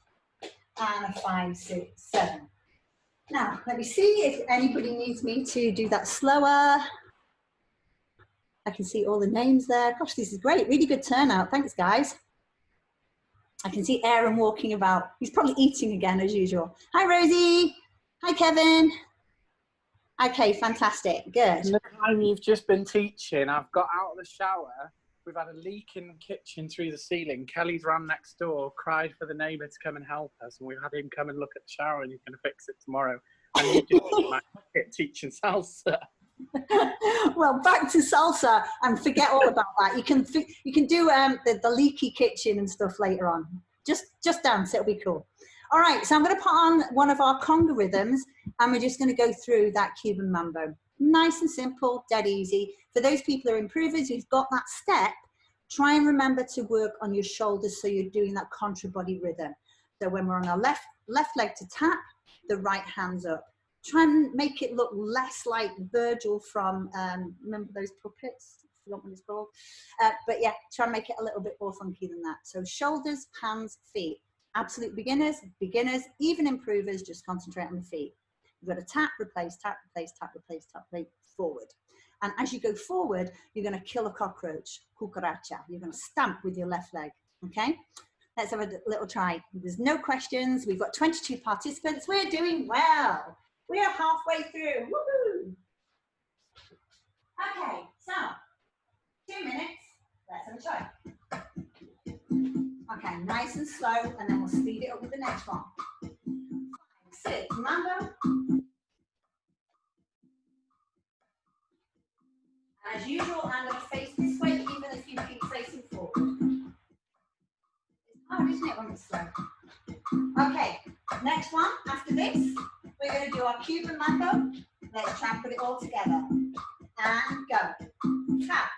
And a 5, 6, 7. Now, let me see if anybody needs me to do that slower. I can see all the names there. Gosh, this is great. Really good turnout. Thanks, guys. I can see Aaron walking about. He's probably eating again, as usual. Hi, Rosie. Hi, Kevin. Okay, fantastic. Good. In the time you've just been teaching, I've got out of the shower. We've had a leak in the kitchen through the ceiling. Kelly's ran next door, cried for the neighbour to come and help us, and we've had him come and look at the shower, and he's going to fix it tomorrow. And you do my pocket teaching salsa. Well, back to salsa and forget all about that. You can do the leaky kitchen and stuff later on. Just dance, it'll be cool. All right, so I'm going to put on one of our conga rhythms, and we're just going to go through that Cuban mambo. Nice and simple, dead easy. For those people who are improvers who've got that step, try and remember to work on your shoulders so you're doing that contra body rhythm. So when we're on our left leg to tap, the right hand's up. Try and make it look less like Virgil from, remember those puppets? I forgot what it's called. But yeah, try and make it a little bit more funky than that. So shoulders, hands, feet. Absolute beginners, even improvers, just concentrate on the feet. You've got to tap, replace, tap, replace, tap, replace, tap, replace, forward. And as you go forward, you're going to kill a cockroach, cucaracha. You're going to stamp with your left leg, okay? Let's have a little try. There's no questions. We've got 22 participants. We're doing well. We are halfway through. Woohoo! Okay, so 2 minutes. Let's have a try. Okay, nice and slow, and then we'll speed it up with the next one. 5, 6, mambo. As usual, I'm going to face this way, even if you keep facing forward. It's hard, isn't it, when it's slow? Okay, next one. After this, we're going to do our Cuban mambo. Let's try and put it all together. And go. Tap,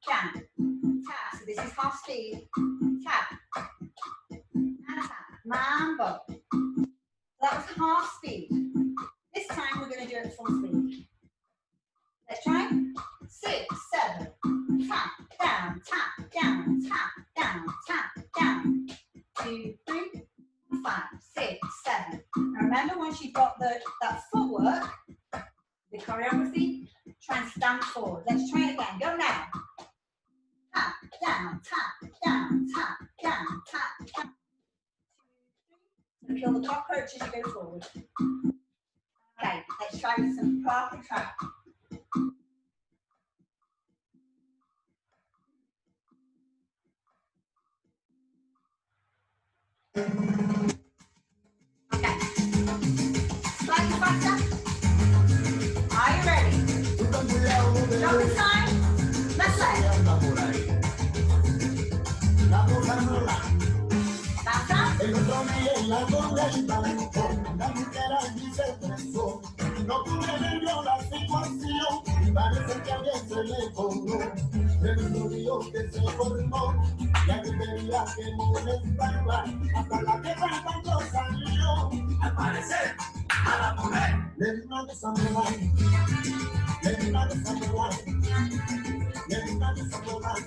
down, tap. So this is half speed. Tap, and tap. Mambo. That was half speed. This time we're going to do it full speed. Let's try. 6, 7, tap, down, tap, down, tap, down, tap, down. 2, 3, 5, 6, 7. And remember, once you've got that footwork, the choreography, try and stand forward. Let's try it again. Go now. Tap, down, tap, down, tap, down, tap, down. 2, 3. Kill the cockroach as you go forward. Okay, let's try with some proper trap. Okay. Slightly faster. Are you ready? Jump inside. Let's play. Faster. No comprendo la situación, parece que a alguien se le coló, el río que se formó, y a mí tenía que molestarla, hasta la que cuando salió, al parecer, a la mujer, le di una de samurai, le di una de samurai, le di una de samurai,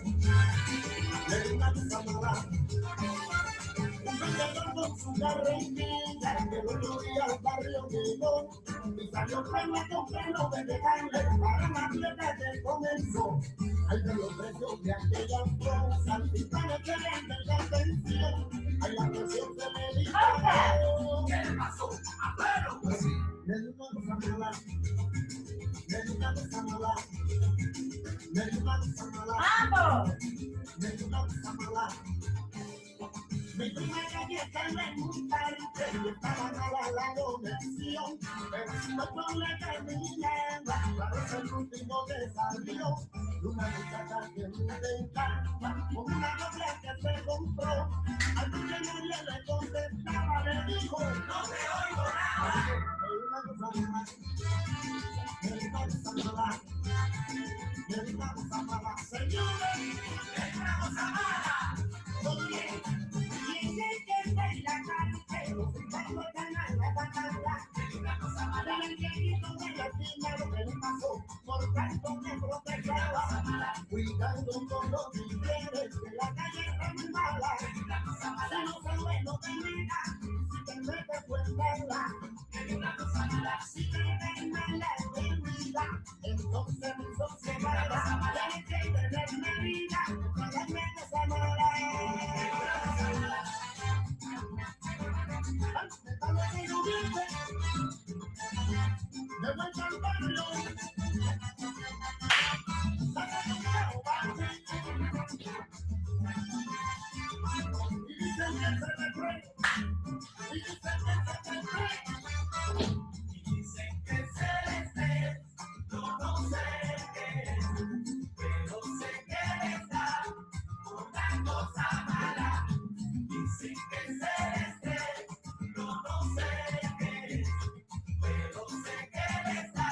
le di una de samurai. Con su carretilla, que el otro día al barrio llegó, y salió con pelo de dejarle para la fiesta que comenzó. Ay, de los precios de aquellas cosas, y para que le la atención, ay, la presión se me disparó. ¿Qué le pasó? ¡Afuera! Le di una cosa mala, le di una cosa mala, le di una cosa mala, le di una cosa mala. Mi primera dieta me gusta y estaba mala la conexión, pero si no con la caminada, parece el último que salió, una muchacha que me encanta, con una novia que se compró, al que nadie le contestaba, le dijo, no te oigo nada, es una cosa mala, es una cosa mala, es una cosa mala, señores, es una cosa mala, oye. Cuidando con los mujeres que la calle está muy mala. Si no sabes no te mira, si te metes pues mala. Si te ves mala de vida, entonces mala. Tienes que tener medida para menos amara. Me voy a cantarlo. Dicen que celeste, yo no sé qué es, pero sé que está una cosa mala. Dicen que celeste, yo no sé qué es, pero sé que está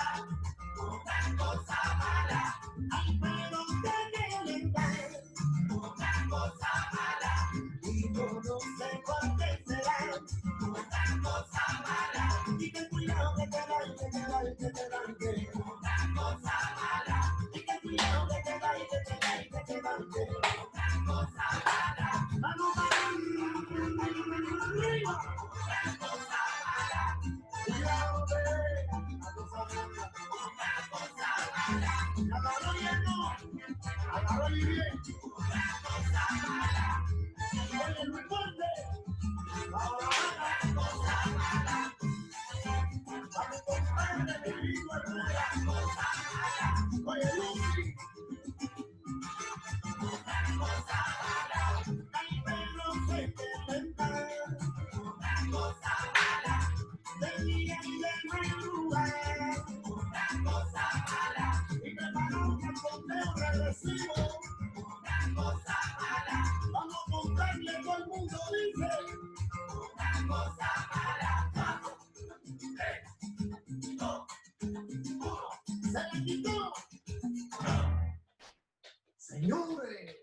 Señores,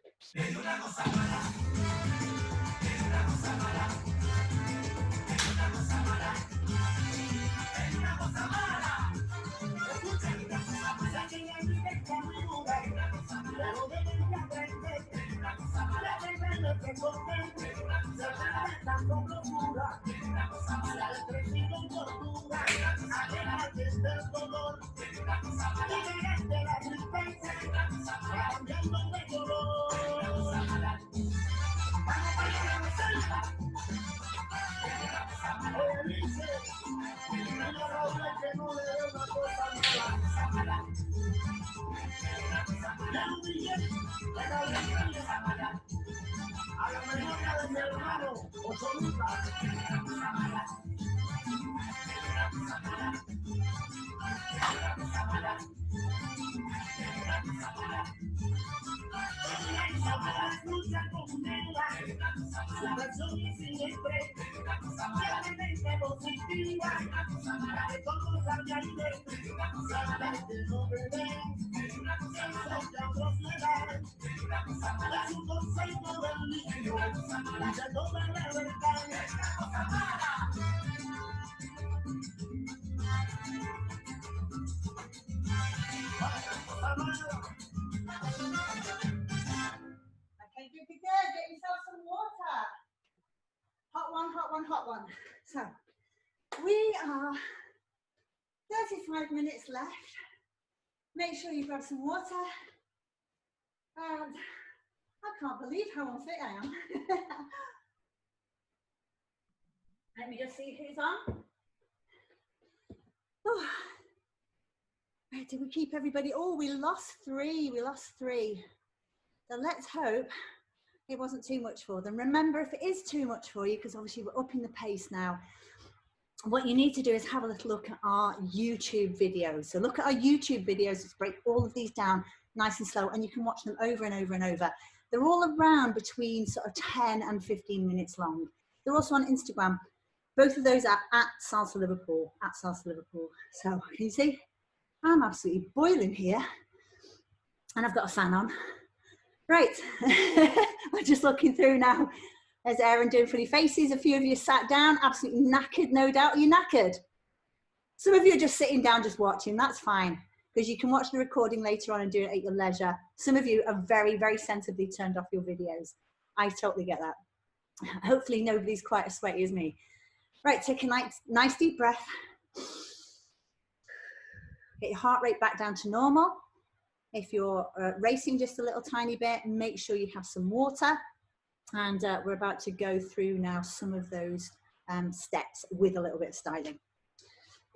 a la memoria de mi hermano, Ocholuca. Okay, good, good, good. Get yourself some water. Hot one, hot one, hot one. So, we are 35 minutes left. Make sure you grab some water. And I can't believe how unfit I am. Let me just see who's on. Oh. Right, did we keep everybody? Oh, we lost three. We lost three. So let's hope it wasn't too much for them. Remember, if it is too much for you, because obviously we're upping the pace now, what you need to do is have a little look at our YouTube videos. So look at our YouTube videos. Let's break all of these down nice and slow, and you can watch them over and over and over. They're all around between sort of 10 and 15 minutes long. They're also on Instagram. Both of those are at Salsa Liverpool, at Salsa Liverpool. So can you see? I'm absolutely boiling here, and I've got a fan on. Right, I'm just looking through now. There's Aaron doing funny faces. A few of you sat down, absolutely knackered, no doubt. Are you knackered? Some of you are just sitting down, just watching. That's fine, because you can watch the recording later on and do it at your leisure. Some of you are very, very sensibly turned off your videos. I totally get that. Hopefully nobody's quite as sweaty as me. Right, take a nice deep breath. Get your heart rate back down to normal. If you're racing just a little tiny bit, make sure you have some water. And we're about to go through now some of those steps with a little bit of styling.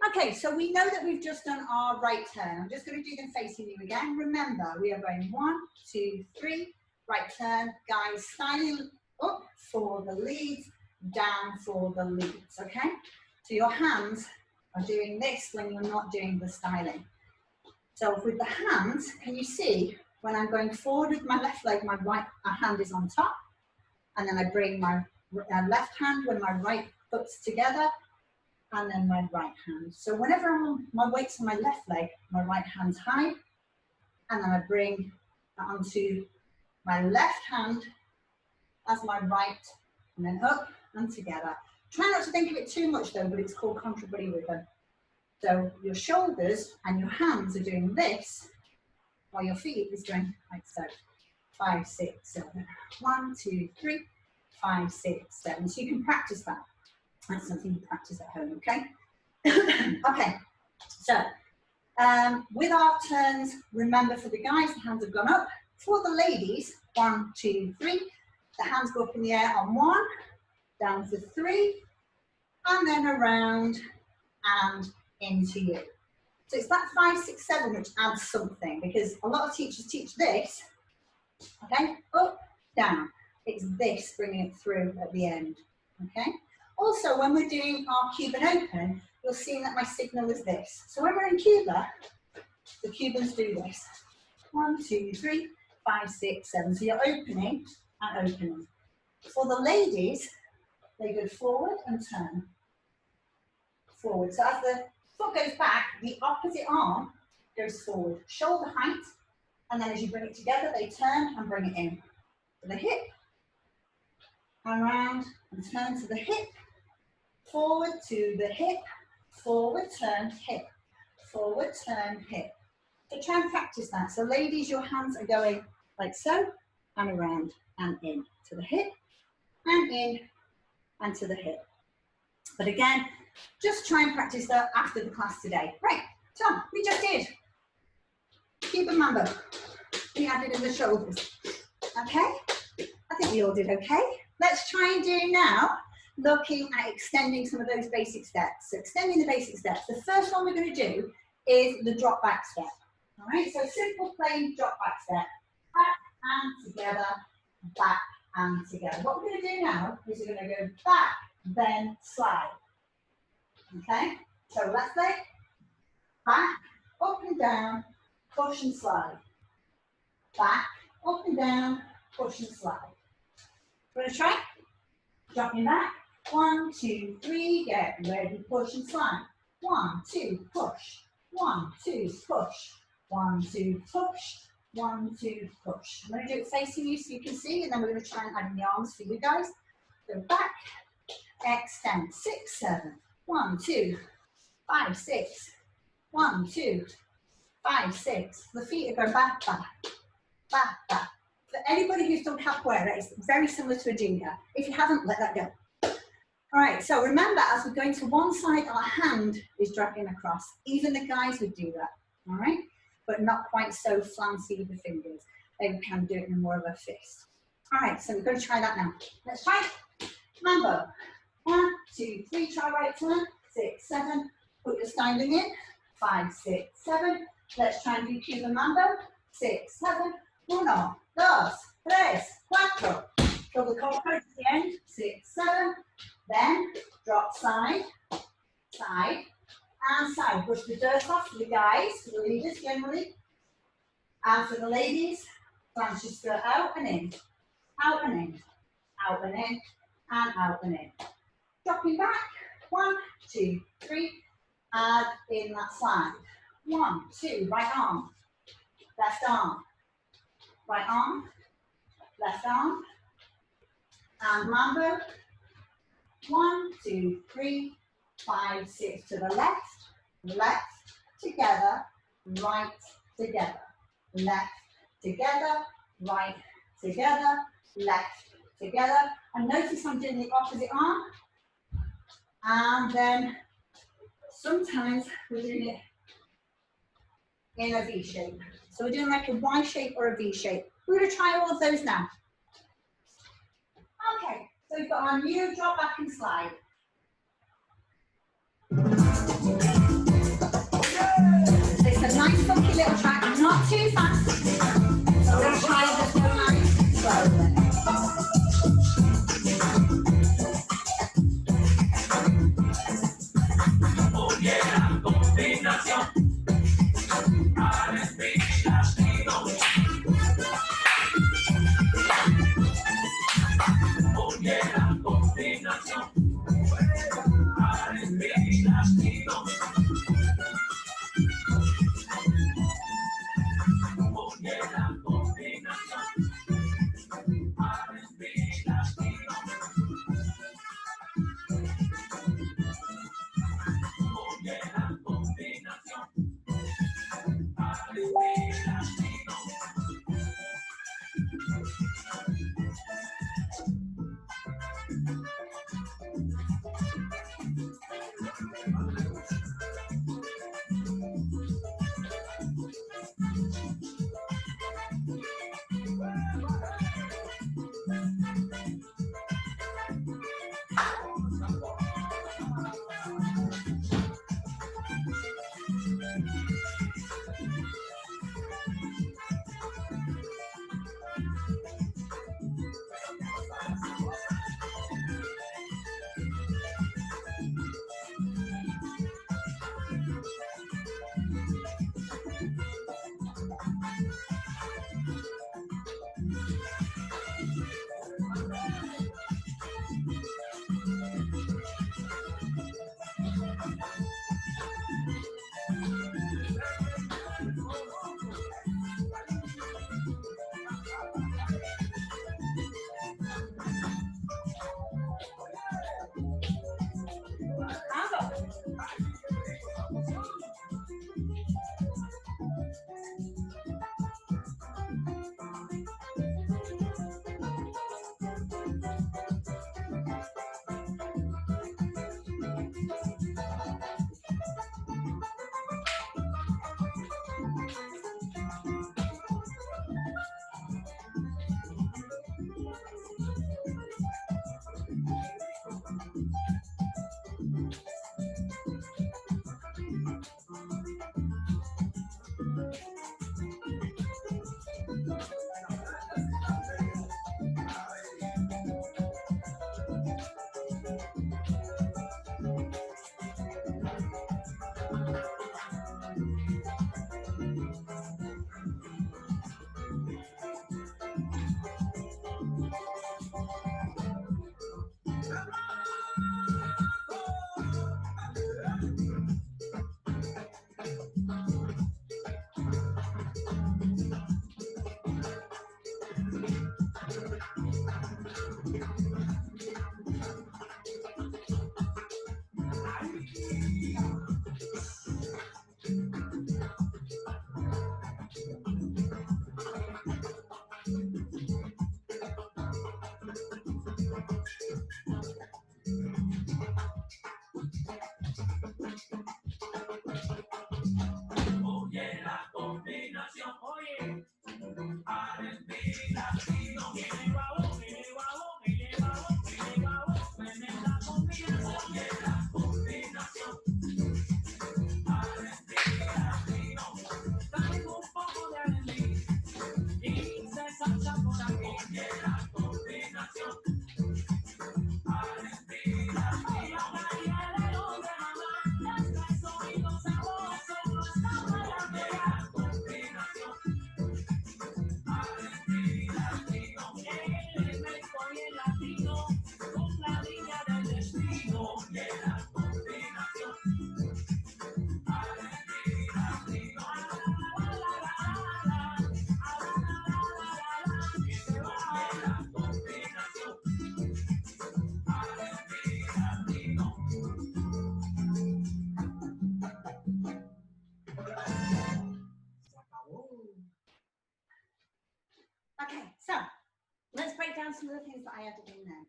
Okay, so we know that we've just done our right turn. I'm just going to do them facing you again. Remember, we are going 1, 2, 3, right turn. Guys, styling up for the leads, down for the leads, okay? So your hands are doing this when you're not doing the styling. So with the hands, can you see when I'm going forward with my left leg, my right hand is on top, and then I bring my left hand when my right foot's together, and then my right hand. So whenever my weight's on my left leg, my right hand's high, and then I bring that onto my left hand as my right, and then up and together. Try not to think of it too much though, but it's called contra body rhythm. So your shoulders and your hands are doing this, while your feet is going like so. 5, 6, 7. 1, 2, 3, 5, 6, 7. So you can practice that. That's something you practice at home, okay? Okay, so with our turns, remember for the guys, the hands have gone up, For the ladies, 1, 2, 3. The hands go up in the air on 1, down for 3, and then around and into you. So it's that 5, 6, 7 which adds something, because a lot of teachers teach this, okay, up, down. It's this bringing it through at the end, okay. Also, when we're doing our Cuban Open, you'll see that my signal is this. So when we're in Cuba, the Cubans do this. 1, 2, 3, 5, 6, 7. So you're opening and opening. For the ladies, they go forward and turn. Forward. So as the foot goes back, the opposite arm goes forward. Shoulder height. And then as you bring it together, they turn and bring it in. To the hip. And round and turn to the hip. Forward to the hip. Forward, turn, hip. Forward, turn, hip. So try and practice that. So ladies, your hands are going like so, and around and in to the hip, and in and to the hip. But again, just try and practice that after the class today. Right, so we just did Cuban Mambo. We added in the shoulders. Okay, I think we all did okay. Let's try and do now, looking at extending some of those basic steps. So extending the basic steps. The first one we're going to do is the drop back step. All right, so simple plain drop back step. Back and together, back and together. What we're going to do now is we're going to go back, then slide. Okay, so let's play. Back, up and down, push and slide. Back, up and down, push and slide. We're going to try. Dropping back. 1, 2, 3, get ready, push and slide. 1, 2, push. 1, 2, push. 1, 2, push. 1, 2, push. I'm going to do it facing you so you can see, and then we're going to try and add in the arms for you guys. Go back, extend, 6, 7. 1, 2, 5, 6. 1, 2, 5, 6. The feet are going back, back, back, back. For anybody who's done capoeira, it's very similar to a junior. If you haven't, let that go. All right, so remember, as we're going to one side, our hand is dragging across. Even the guys would do that, all right? But not quite so flancy with the fingers. They can do it in more of a fist. All right, so we're going to try that now. Let's try it. Mambo. 1, 2, 3, try right turn. 6, 7. Put your standing in. 5, 6, 7. Let's try and do Cuban Mambo. 6, 7. 1, 2, 3, 4. Pull the core at the end. 6, 7. Then drop side, side, and side. Brush the dirt off for the guys, for the leaders generally. And for the ladies, glance your skirt out and in, out and in, out and in, and out and in. Dropping back. 1, 2, 3. Add in that slide. 1, 2, right arm, left arm, right arm, left arm, and Mambo. 1, 2, 3, 5, 6 to the left, left, together, right, together, left, together, right, together, left, together. And notice I'm doing the opposite arm. And then sometimes we're doing it in a V shape. So we're doing like a Y shape or a V shape. We're going to try all of those now. Okay, so we've got our new drop back and slide. It's a nice funky little track, not too fast. So we're going to try this one nice and slowly. Oh yeah, combinación. Oh yeah, combinación. around some of the things that I added in then.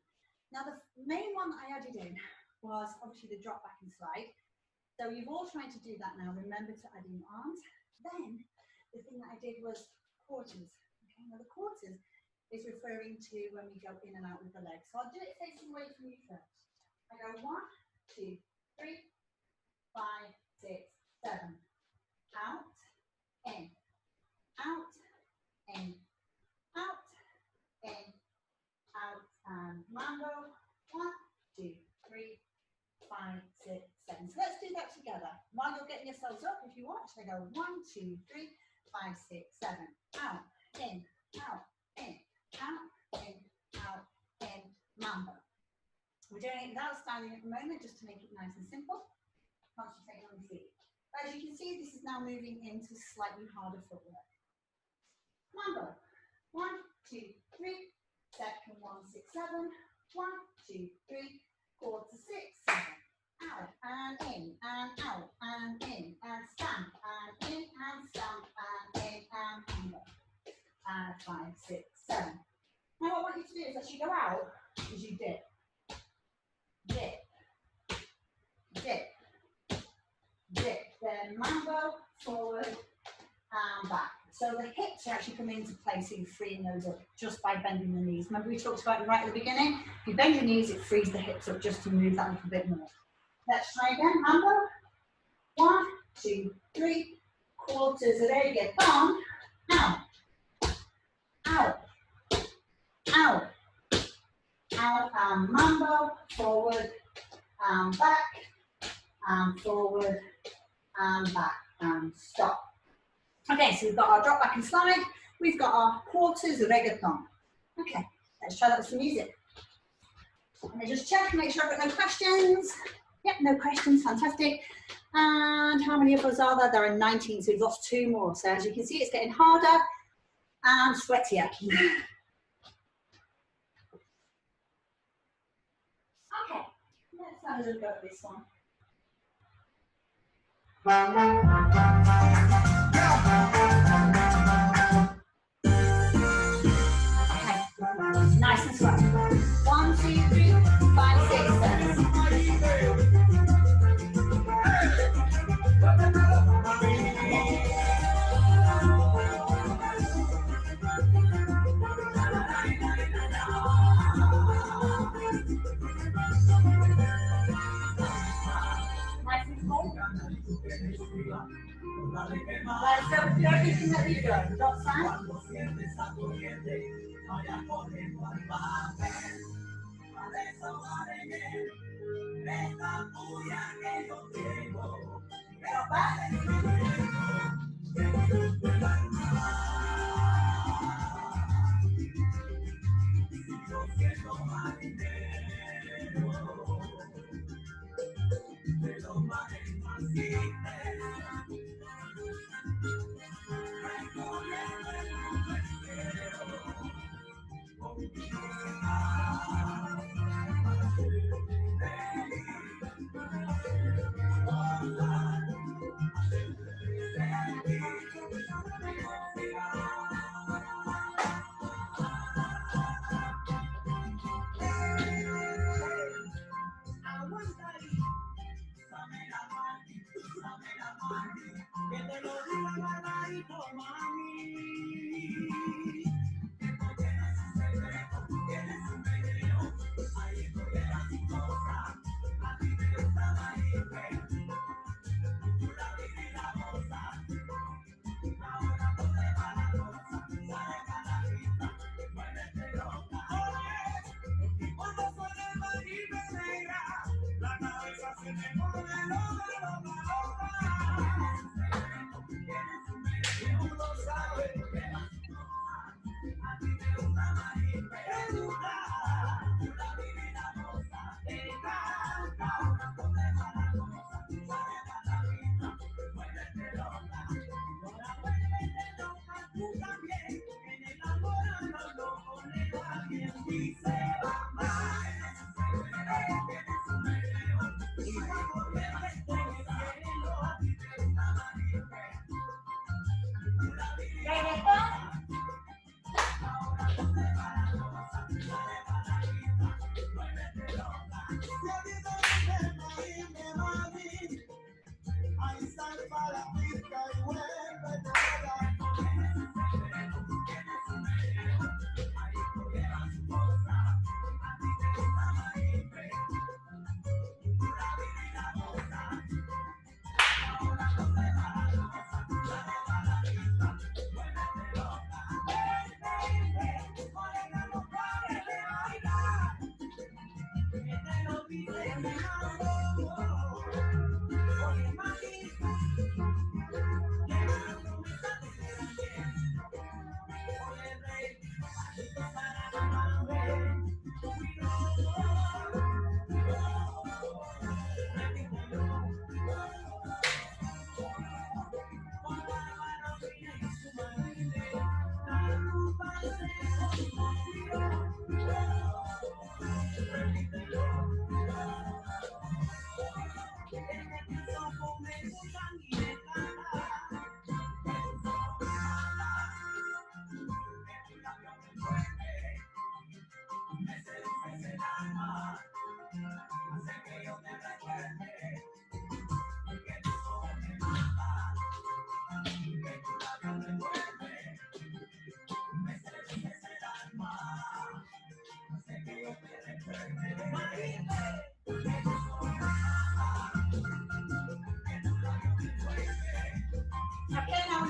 Now the main one that I added in was obviously the drop back and slide. So you've all tried to do that now. Remember to add in arms. Then the thing that I did was quarters. Okay, now the quarters is referring to when we go in and out with the legs. So I'll do it facing away from you first. I go 1, 2, 3, 5, 6, 7. Out, in, out, in, out, in, out, and mambo. 1, 2, 3, 5, 6, 7. So let's do that together. While you're getting yourselves up, if you want, I go 1, 2, 3, 5, 6, 7. Out, in, out, in, out, in, out, in, mambo. We're doing it without standing at the moment, just to make it nice and simple. Concentrate on the feet. As you can see, this is now moving into slightly harder footwork. Mambo. 1, 2, 3. Second 1, 6, 7. 1, 2, 3. Quarter 6, 7. Out and in and out and in and stamp and in and stamp and in and mambo. And 5, 6, 7. Now what I want you to do is as you go out, is you dip, dip, dip, dip, then mambo, forward and back. So the hips are actually coming into place, so you're freeing those up just by bending the knees. Remember we talked about it right at the beginning? If you bend your knees, it frees the hips up just to move that a little bit more. Let's try again, mambo. 1, 2, 3, quarters, there you get on, out, out, out, out, and mambo, forward and back, and forward and back, and stop. Okay, so we've got our drop back and slide, we've got our quarters, reggaeton. Okay, let's try that with some music. Let me just check, make sure I've got no questions. Yep, no questions, fantastic. And how many of us are there? There are 19, so we've lost 2 more. So as you can see, it's getting harder and sweatier. Okay, let's have a little go at this one. Okay, nice and slow. 1, 2, 3, 5, 6, 7. Let's go through everything that we've done. Drop sign. Drop back.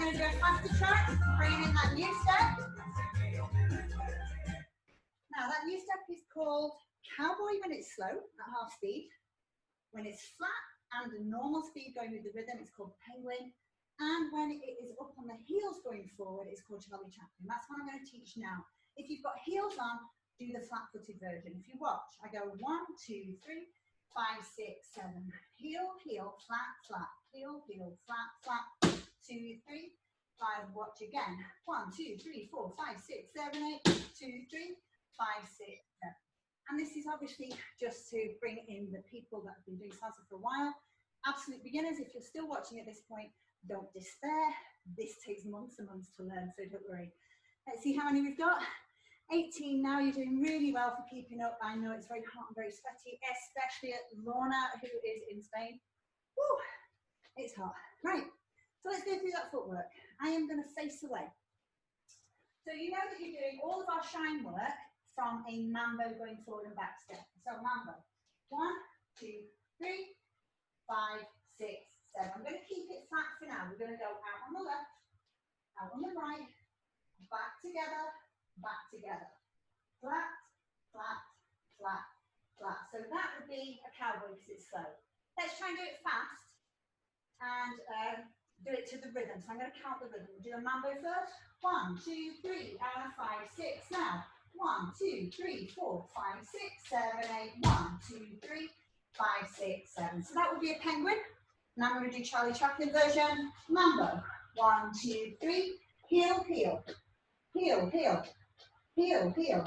going to do a faster track, bringing in that new step. Now that new step is called cowboy when it's slow at half speed. When it's flat and a normal speed going with the rhythm, it's called penguin. And when it is up on the heels going forward, it's called Charlie Chaplin. That's what I'm going to teach now. If you've got heels on, do the flat-footed version. If you watch, I go 1, 2, 3, 5, 6, 7. Heel, heel, flat, flat. Heel, heel, flat, flat. 2, 3, 5. Watch again. 1, 2, 3, 4, 5, 6, 7, 8. 2, 3, 5, 6, 7. And this is obviously just to bring in the people that have been doing salsa for a while. Absolute beginners, if you're still watching at this point, don't despair. This takes months and months to learn, so don't worry. Let's see how many we've got. 18 now. You're doing really well for keeping up. I know it's very hot and very sweaty, especially at Lorna, who is in Spain. Woo, it's hot. Right, so let's go through that footwork. I am going to face away. So you know that you're doing all of our shine work from a mambo going forward and back step. So mambo. 1, 2, 3, 5, 6, 7. I'm going to keep it flat for now. We're going to go out on the left, out on the right, back together, back together. Flat, flat, flat, flat. So that would be a cowboy because it's slow. Let's try and do it fast and do it to the rhythm. So I'm going to count the rhythm. We'll do a mambo first. 1, 2, 3, and 5, 6. Now, 1, 2, 3, 4, 5, 6, 7, 8. 1, 2, 3, 5, 6, 7. So that would be a penguin. Now I'm going to do Charlie Chaplin version. Mambo. 1, 2, 3. Heel, heel. Heel, heel. Heel, heel.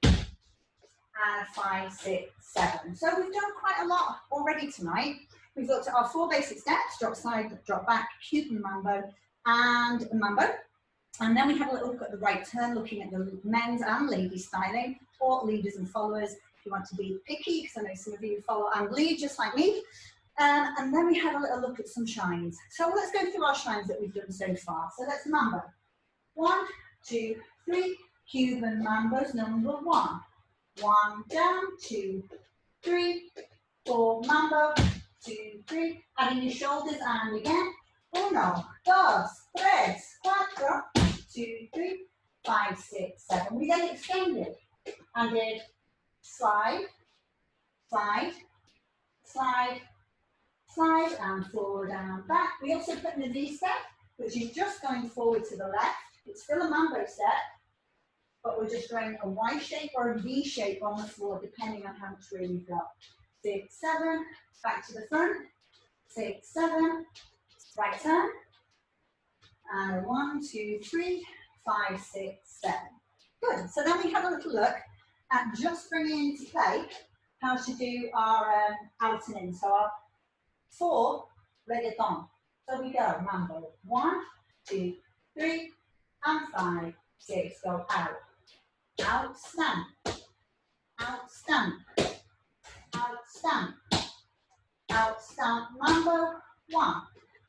And 5, 6, 7. So we've done quite a lot already tonight. We've looked at our 4 basic steps: drop slide, drop back, Cuban mambo, and mambo. And then we had a little look at the right turn, looking at the men's and ladies styling, or leaders and followers, if you want to be picky, because I know some of you follow and lead just like me. And then we had a little look at some shines. So let's go through our shines that we've done so far. So let's mambo. 1, 2, 3, Cuban mambos, number 1. 1 down, 2, 3, 4, mambo, 2, 3. Adding your shoulders and again. 1, 2, 3, 4, 2, 3, 5, 6, 7. We then extended and did slide, slide, slide, slide, and forward and back. We also put in a V step, which is just going forward to the left. It's still a mambo step, but we're just going a Y shape or a V shape on the floor, depending on how much room you've got. 6, 7, back to the front. 6, 7, right turn. And 1, 2, 3, 5, 6, 7. Good. So then we have a little look at just bringing into play how to do our out and in. So our 4 reggaeton. So we go mambo. 1, 2, 3, and 5, 6. Go out. Out, stamp. Out, stamp. Out, stamp. Out, stamp. Mambo. 1.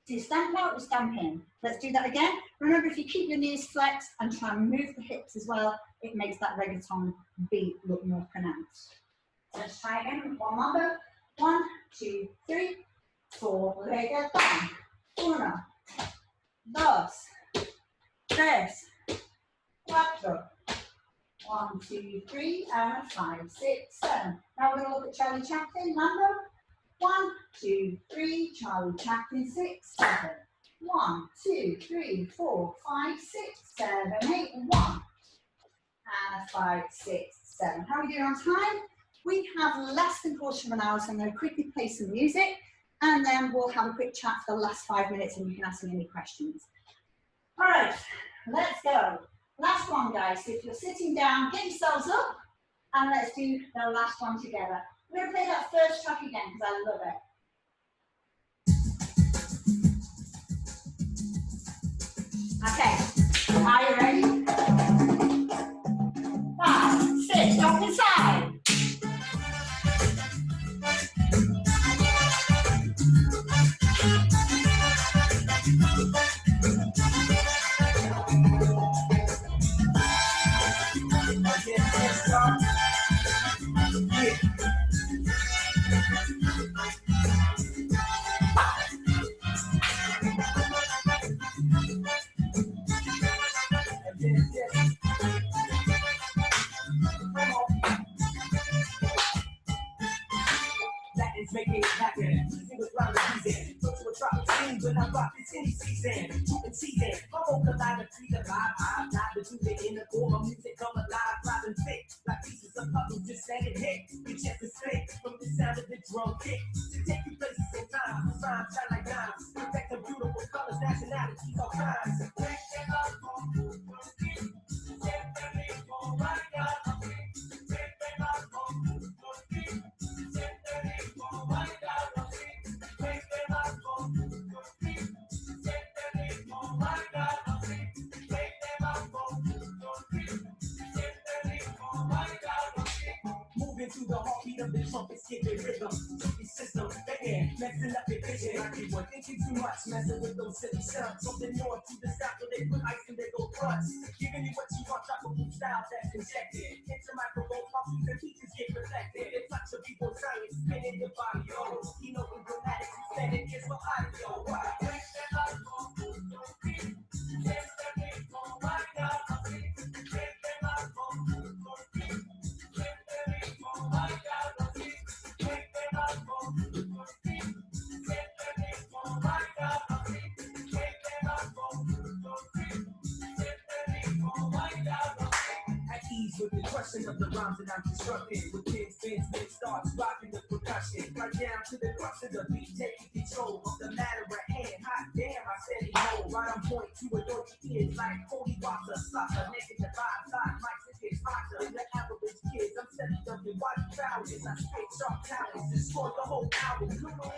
So you stamp out or stamp in. Let's do that again. Remember, if you keep your knees flexed and try and move the hips as well, it makes that reggaeton beat look more pronounced. So let's try again. 1 mambo. 1, 2, 3, 4. Reggaeton. 1, 2, 3, 4. 1, 2, 3, and 5, 6, 7. Now we're going to look at Charlie Chaplin. Mambo. 1, 2, 3, Charlie Chaplin, 6, 7. 1, 2, 3, 4, 5, 6, 7, 8, 1. And 5, 6, 7. How are we doing on time? We have less than a quarter of an hour, so I'm going to quickly play some music, and then we'll have a quick chat for the last 5 minutes, and you can ask me any questions. All right, let's go. Last one, guys. So if you're sitting down, get yourselves up, and let's do the last one together. We're going to play that first track again because I love it. Okay, are you ready? 5, 6, jump inside. drop, it's any season. Shooting season, my vocal line to treat the vibe. I'm not the do it in the core. My music come alive, live and thick. Like pieces of puzzle, just let it hit. Your chest is slick from the sound of the drum kick. To take you places in time, rhymes shine like diamonds. Perfect the beautiful colors, nationalities, all kinds. Moving through the heartbeat of the trumpet, skipping rhythm. Tricky system, man, messing up your vision. Like you were thinking too much, messing with those silly sounds. Something north to the south, so they put ice in their gold crust. Giving you what you want, tropical style that's injected. Into microphone functions and teachers get reflected. It's such a people science, spinning your body, yo. You know the dramatics, you said it is for audio. Why? With the question of the rhymes that I'm constructing, with kids, spins, mid starts, rocking the percussion, right down to the crux of the beat, taking control of the matter at hand. Hot damn, I said it no, right on point to annoy your ears like holy water, slaughter, naked the vibe, side mics and kids hotter. In the average kids, I'm steady dumping white crowds, I spit sharp talents, destroy the whole album. Come on.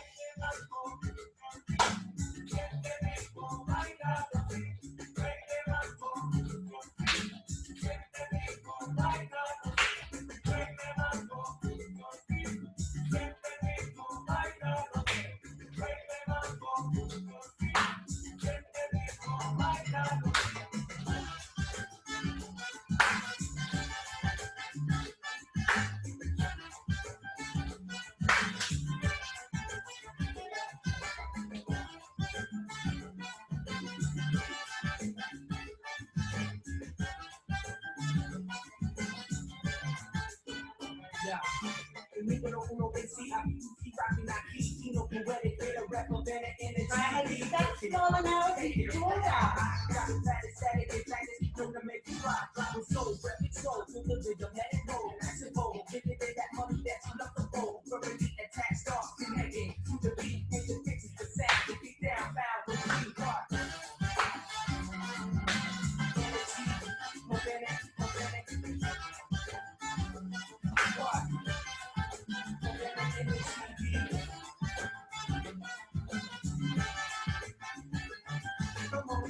Yeah. Número uno vencida, y rapping aquí, y no poetic, pero rapper, better energy. That's going out in Georgia. Got it bad, it's static, it's like this, don't make you rock. Rock with soul, rap with soul, to the rhythm, let it roll. Action bold, give it that money that you love the bowl. Verbally attack, start connecting to the beat, and the fixes the sound, the beat down, bound with the beat part. Energy, mobility, mobility. What? Come on.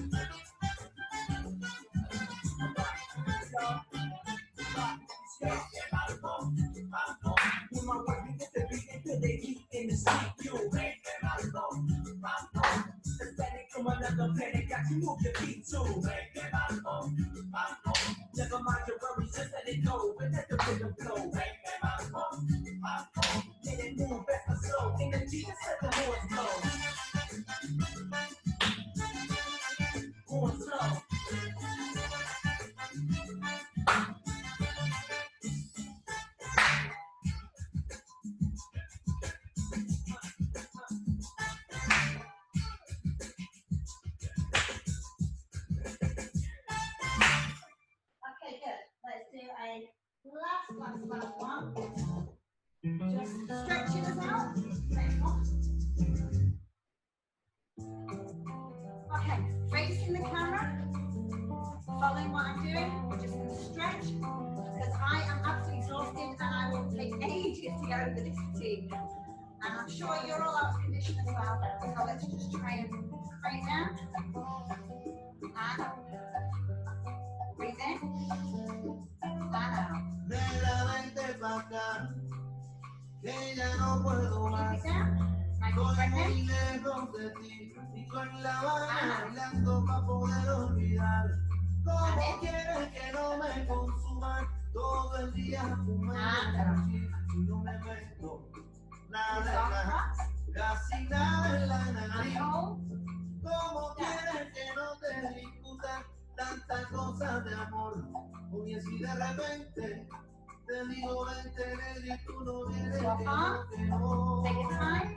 When my work begins to beat until they heat in the street, you make them out of aesthetic from another planet, got you move your feet too. Make them out of never mind your worries, just let it go. And let the rhythm flow. Make them out of let it move fast and slow. Energy, just let the horns blow. Horns slow. Okay, good. Let's do a last one. Just stretching us out. Okay, facing the camera, following what I'm doing. We're just going to stretch because I am absolutely exhausted and I will take ages to get over this fatigue. And I'm sure you're all out of condition as well. So let's just try and crane down. And up. Breathe in. And out. Que ya no puedo más. Estoy muy lejos de ti y con la mano bailando para poder olvidar. ¿Cómo quieres que no me consuma todo el día fumando? Si no me meto nada, casi nada en la nariz. ¿Cómo quieres que no te discuta tantas cosas de amor? Oye, si de repente te digo vente, negra, y tú no vienes, que no. Take your time.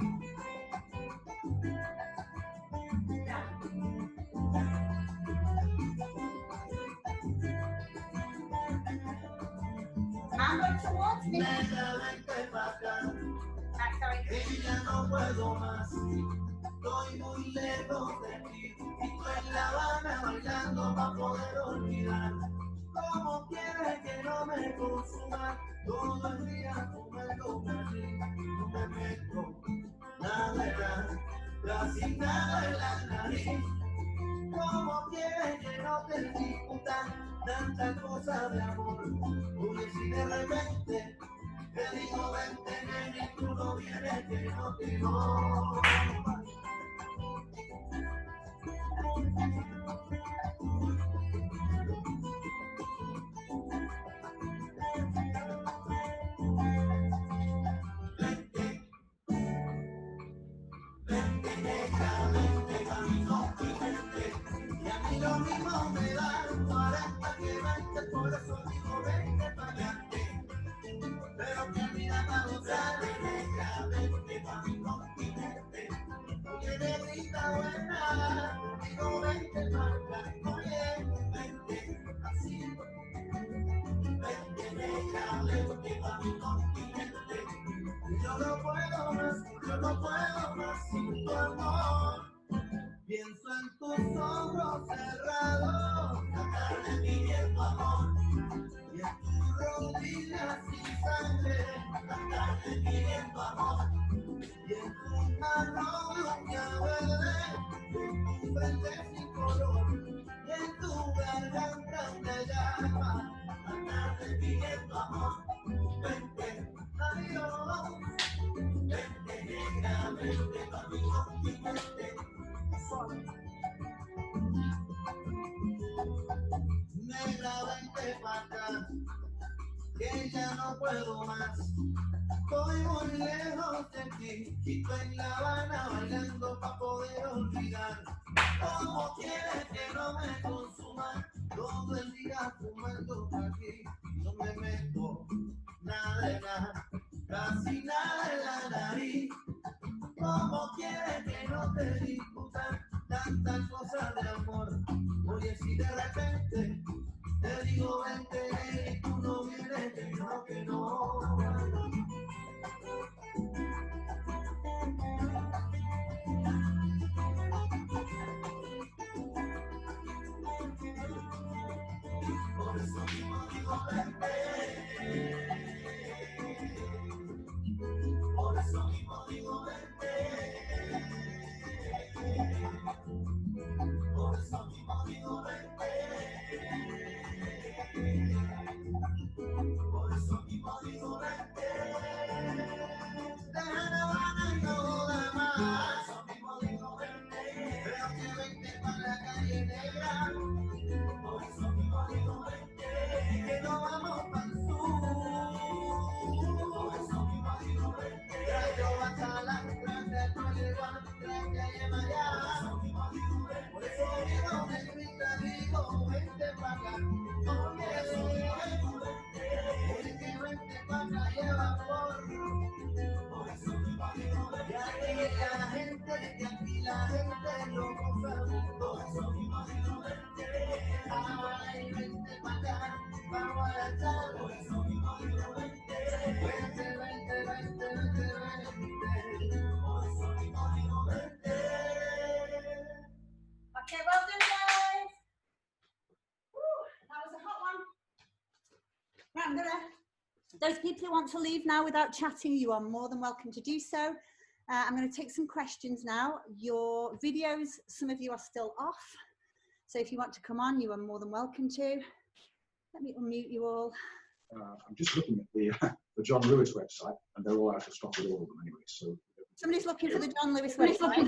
Come towards me. Negra, vente pa' acá. Right, sorry. Que ya no puedo más. Estoy muy lejos de ti. Y tú en La Habana bailando pa' poder olvidar. ¿Cómo quieres que no me consuma? Todo el día fumando casi. No me meto nada, casi nada en la nariz. ¿Cómo quieres que no te discutan tantas cosas de amor? Porque si de repente te digo vente, ven y tú no vienes, que no te doy. Y a mí lo mismo me da 40 que 20, por eso digo 20 para adelante. Pero que vida para gozar, negra, vente pa' mi continente. Oye, negrita buena, digo 20 para acá. Oye, vente así. Vente, negra, vente pa' mi continente. Yo no puedo más sin tu amor. Pienso en tus ojos cerrados, la tarde pidiendo amor. Y en tus rodillas sin sangre, la tarde pidiendo amor. Y en tus manos uña verde, en tu frente sin color. Y en tu garganta una llama, la tarde pidiendo amor. Vente, adiós. Vente, negra, vente pa' mi continente. Negra, vente pa' acá, que ya no puedo más. Estoy muy lejos de ti, y tú en La Habana bailando pa' poder olvidar. ¿Cómo quieres que no me consuma? Todo el día fumando aquí, no me meto nada de nada, casi nada en la nariz. ¿Cómo quieres que no te discutan tantas cosas de amor? Oye, si de repente te digo vente y tú no vienes, que no, que no. Por eso mismo digo vente. Por eso mismo digo vente. Por eso mismo digo vente. Por eso mismo digo vente. Deja La Habana y no joda más. Por eso mismo digo vente. Creo que vente pa' la calle negra. Por eso mismo digo vente. Que no vamos pa'l sur. Por eso mismo digo vente. Trayo bacala, traje poliwan, traje yemaya. Por eso digo negrita, digo vente pa' acá. Por eso digo vente. Oye, que vente pa' acá, lleva por. Por eso mismo digo vente. Que aquí la gente lo goza. Por eso mismo digo vente. Ay, vente pa' acá, vamos a echar. Por eso mismo digo vente. Vente, vente, vente, vente, vente. Por eso mismo digo vente. Okay, well done, guys. Woo, that was a hot one. Right, I'm gonna. Those people who want to leave now without chatting, you are more than welcome to do so. I'm going to take some questions now. Your videos, some of you are still off. So if you want to come on, you are more than welcome to. Let me unmute you all. I'm just looking at the John Lewis website, and they're all out of stock with all of them anyway. So somebody's looking for the John Lewis website.